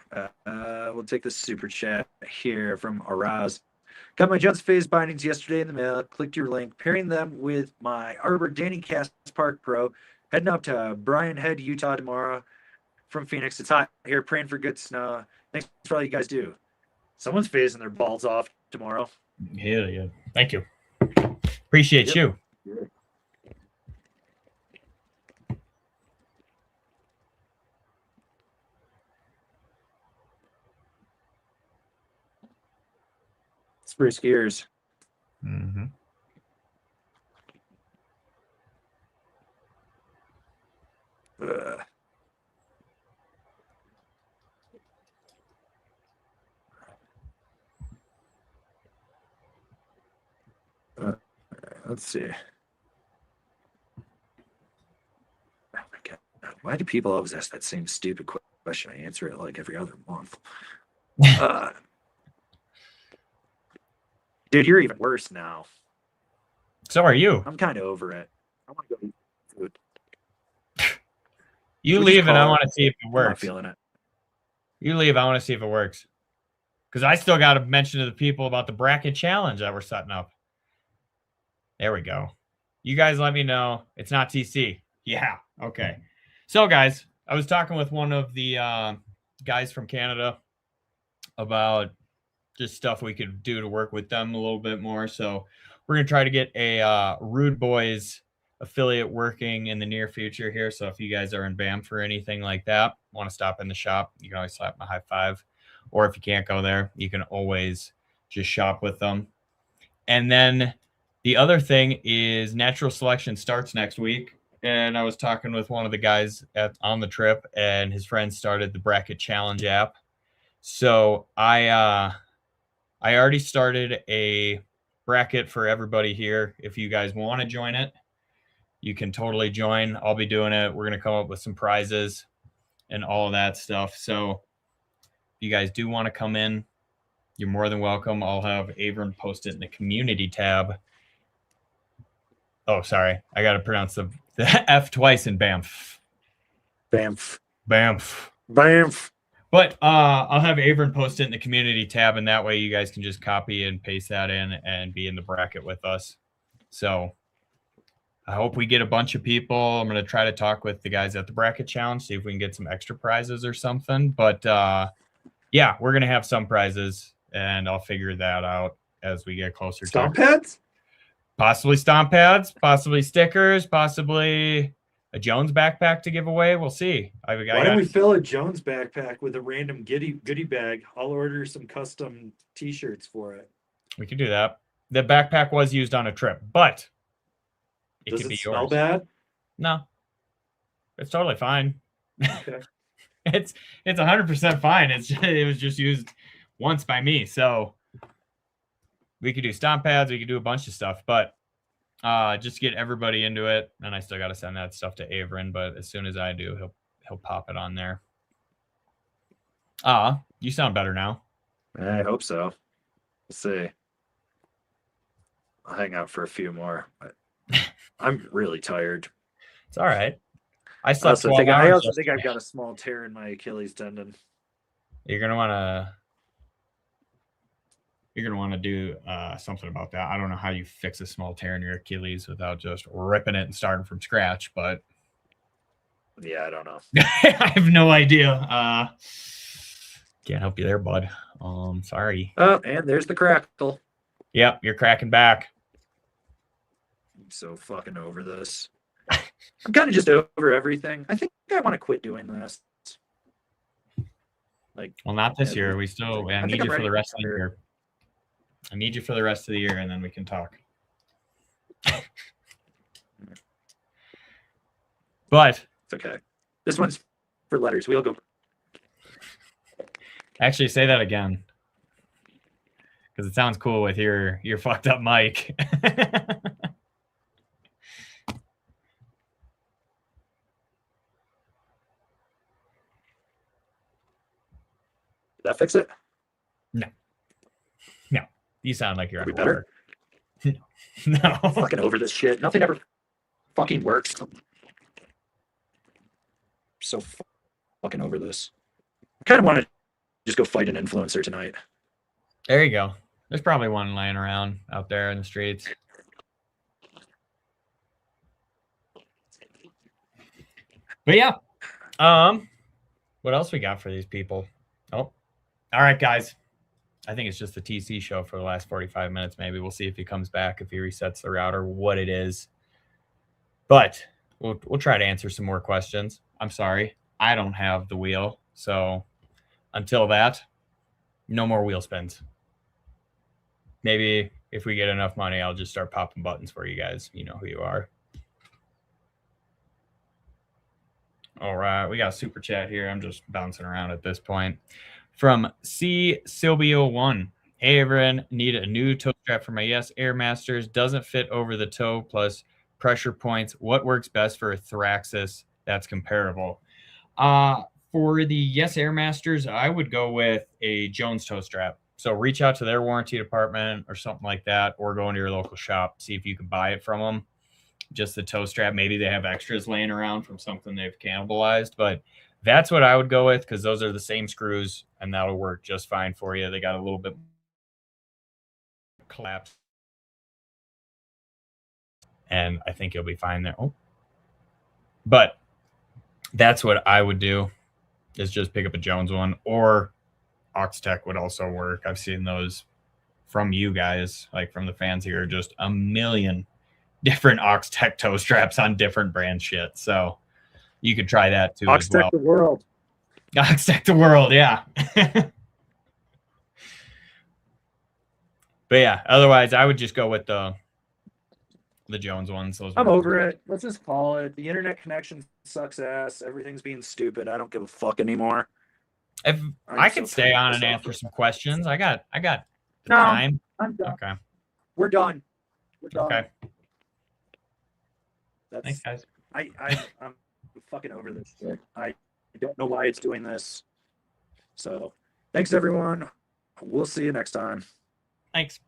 S1: we'll take the super chat here from Araz. Got my Jones phase bindings yesterday in the mail. Clicked your link, pairing them with my Arbor Danny Cast Park Pro. Heading up to Bryan Head, Utah tomorrow from Phoenix. It's hot here, praying for good snow. Thanks for all you guys do. Someone's phasing their balls off tomorrow.
S2: Hell yeah. Thank you. Appreciate you.
S1: Spray skiers.
S2: Mm-hmm.
S1: Let's see. Oh my God. Why do people always ask that same stupid question? I answer it like every other month. Dude, you're even worse now.
S2: So are you.
S1: I'm kind of over it. I want to go eat food.
S2: You leave and I want to see if it works.
S1: I'm not feeling it.
S2: You leave. I want to see if it works. Because I still got to mention to the people about the bracket challenge that we're setting up. There we go. You guys let me know. It's not TC. Yeah. Okay. So, guys, I was talking with one of the guys from Canada. about just stuff we could do to work with them a little bit more. So we're going to try to get a Rude Boys affiliate working in the near future here. So if you guys are in Banff or anything like that, want to stop in the shop, you can always slap my high five. Or if you can't go there, you can always just shop with them. And then the other thing is natural selection starts next week. And I was talking with one of the guys on the trip, and his friend started the Bracket Challenge app. So I already started a bracket for everybody here. If you guys want to join it, you can totally join. I'll be doing it. We're going to come up with some prizes and all of that stuff. So if you guys do want to come in, you're more than welcome. I'll have Avron post it in the community tab. Oh, sorry. I got to pronounce the F twice in Banff.
S1: Banff.
S2: Banff.
S1: Banff.
S2: But I'll have Avron post it in the community tab, and that way you guys can just copy and paste that in and be in the bracket with us. So I hope we get a bunch of people. I'm going to try to talk with the guys at the Bracket Challenge, see if we can get some extra prizes or something. But yeah, we're going to have some prizes, and I'll figure that out as we get closer.
S1: Stomp pads?
S2: Possibly stomp pads, possibly stickers, possibly a Jones backpack to give away. We'll see.
S1: Why don't we fill a Jones backpack with a random goodie bag? I'll order some custom T-shirts for it.
S2: We could do that. The backpack was used on a trip, but
S1: Does it smell bad?
S2: No, it's totally fine.
S1: Okay.
S2: It's 100% fine. It was just used once by me, so we could do stomp pads. We could do a bunch of stuff, but just get everybody into it. And I still got to send that stuff to Avron, but as soon as I do, he'll pop it on there. You sound better now.
S1: I hope so. We'll see. I'll hang out for a few more. But I'm really tired.
S2: It's all right. I slept.
S1: I also think I've got a small tear in my Achilles tendon.
S2: You're gonna want to do something about that. I don't know how you fix a small tear in your Achilles without just ripping it and starting from scratch, but
S1: yeah, I don't know.
S2: I have no idea. Can't help you there, bud. Sorry.
S1: Oh, and there's the crackle.
S2: Yep, you're cracking back.
S1: I'm so fucking over this. I'm kind of just over everything. I think I want to quit doing this.
S2: Well, not this year. I need you for the rest of the year. I need you for the rest of the year, and then we can talk. But
S1: it's okay. This one's for letters. We'll go.
S2: Actually, say that again, because it sounds cool with your fucked up mic.
S1: Did that fix it?
S2: No. You sound like you're
S1: better.
S2: No.
S1: I'm fucking over this shit. Nothing ever fucking works. I'm so fucking over this. I kind of want to just go fight an influencer tonight.
S2: There you go. There's probably one laying around out there in the streets. But yeah. What else we got for these people? Oh. All right, guys. I think it's just the TC show for the last 45 minutes. Maybe we'll see if he comes back, if he resets the router, what it is. But we'll try to answer some more questions. I'm sorry, I don't have the wheel. So until that, no more wheel spins. Maybe if we get enough money, I'll just start popping buttons for you guys. You know who you are. All right, we got a super chat here. I'm just bouncing around at this point. From C Silvio 1. Hey, everyone, need a new toe strap for my Yes Airmasters. Doesn't fit over the toe plus pressure points. What works best for a Thraxis that's comparable? For the Yes Airmasters, I would go with a Jones toe strap. So reach out to their warranty department or something like that, or go into your local shop, see if you can buy it from them. Just the toe strap. Maybe they have extras laying around from something they've cannibalized, but that's what I would go with, because those are the same screws, and that'll work just fine for you. They got a little bit collapse, and I think you'll be fine there. Oh. But that's what I would do, is just pick up a Jones one, or Oxtec would also work. I've seen those from you guys, like from the fans here, just a million different Oxtec toe straps on different brand shit. So you could try that too as well.
S1: Oxtec the world.
S2: Oxtec the world, yeah. But yeah, otherwise I would just go with the Jones ones. Those
S1: I'm over it. Let's just call it. The internet connection sucks ass. Everything's being stupid. I don't give a fuck anymore.
S2: If I could stay on and answer some questions, I got the time.
S1: I'm done.
S2: Okay.
S1: We're done. We're done.
S2: Okay.
S1: That's,
S2: Thanks, guys.
S1: I'm fucking over this shit. I don't know why it's doing this. So, thanks everyone. We'll see you next time.
S2: Thanks.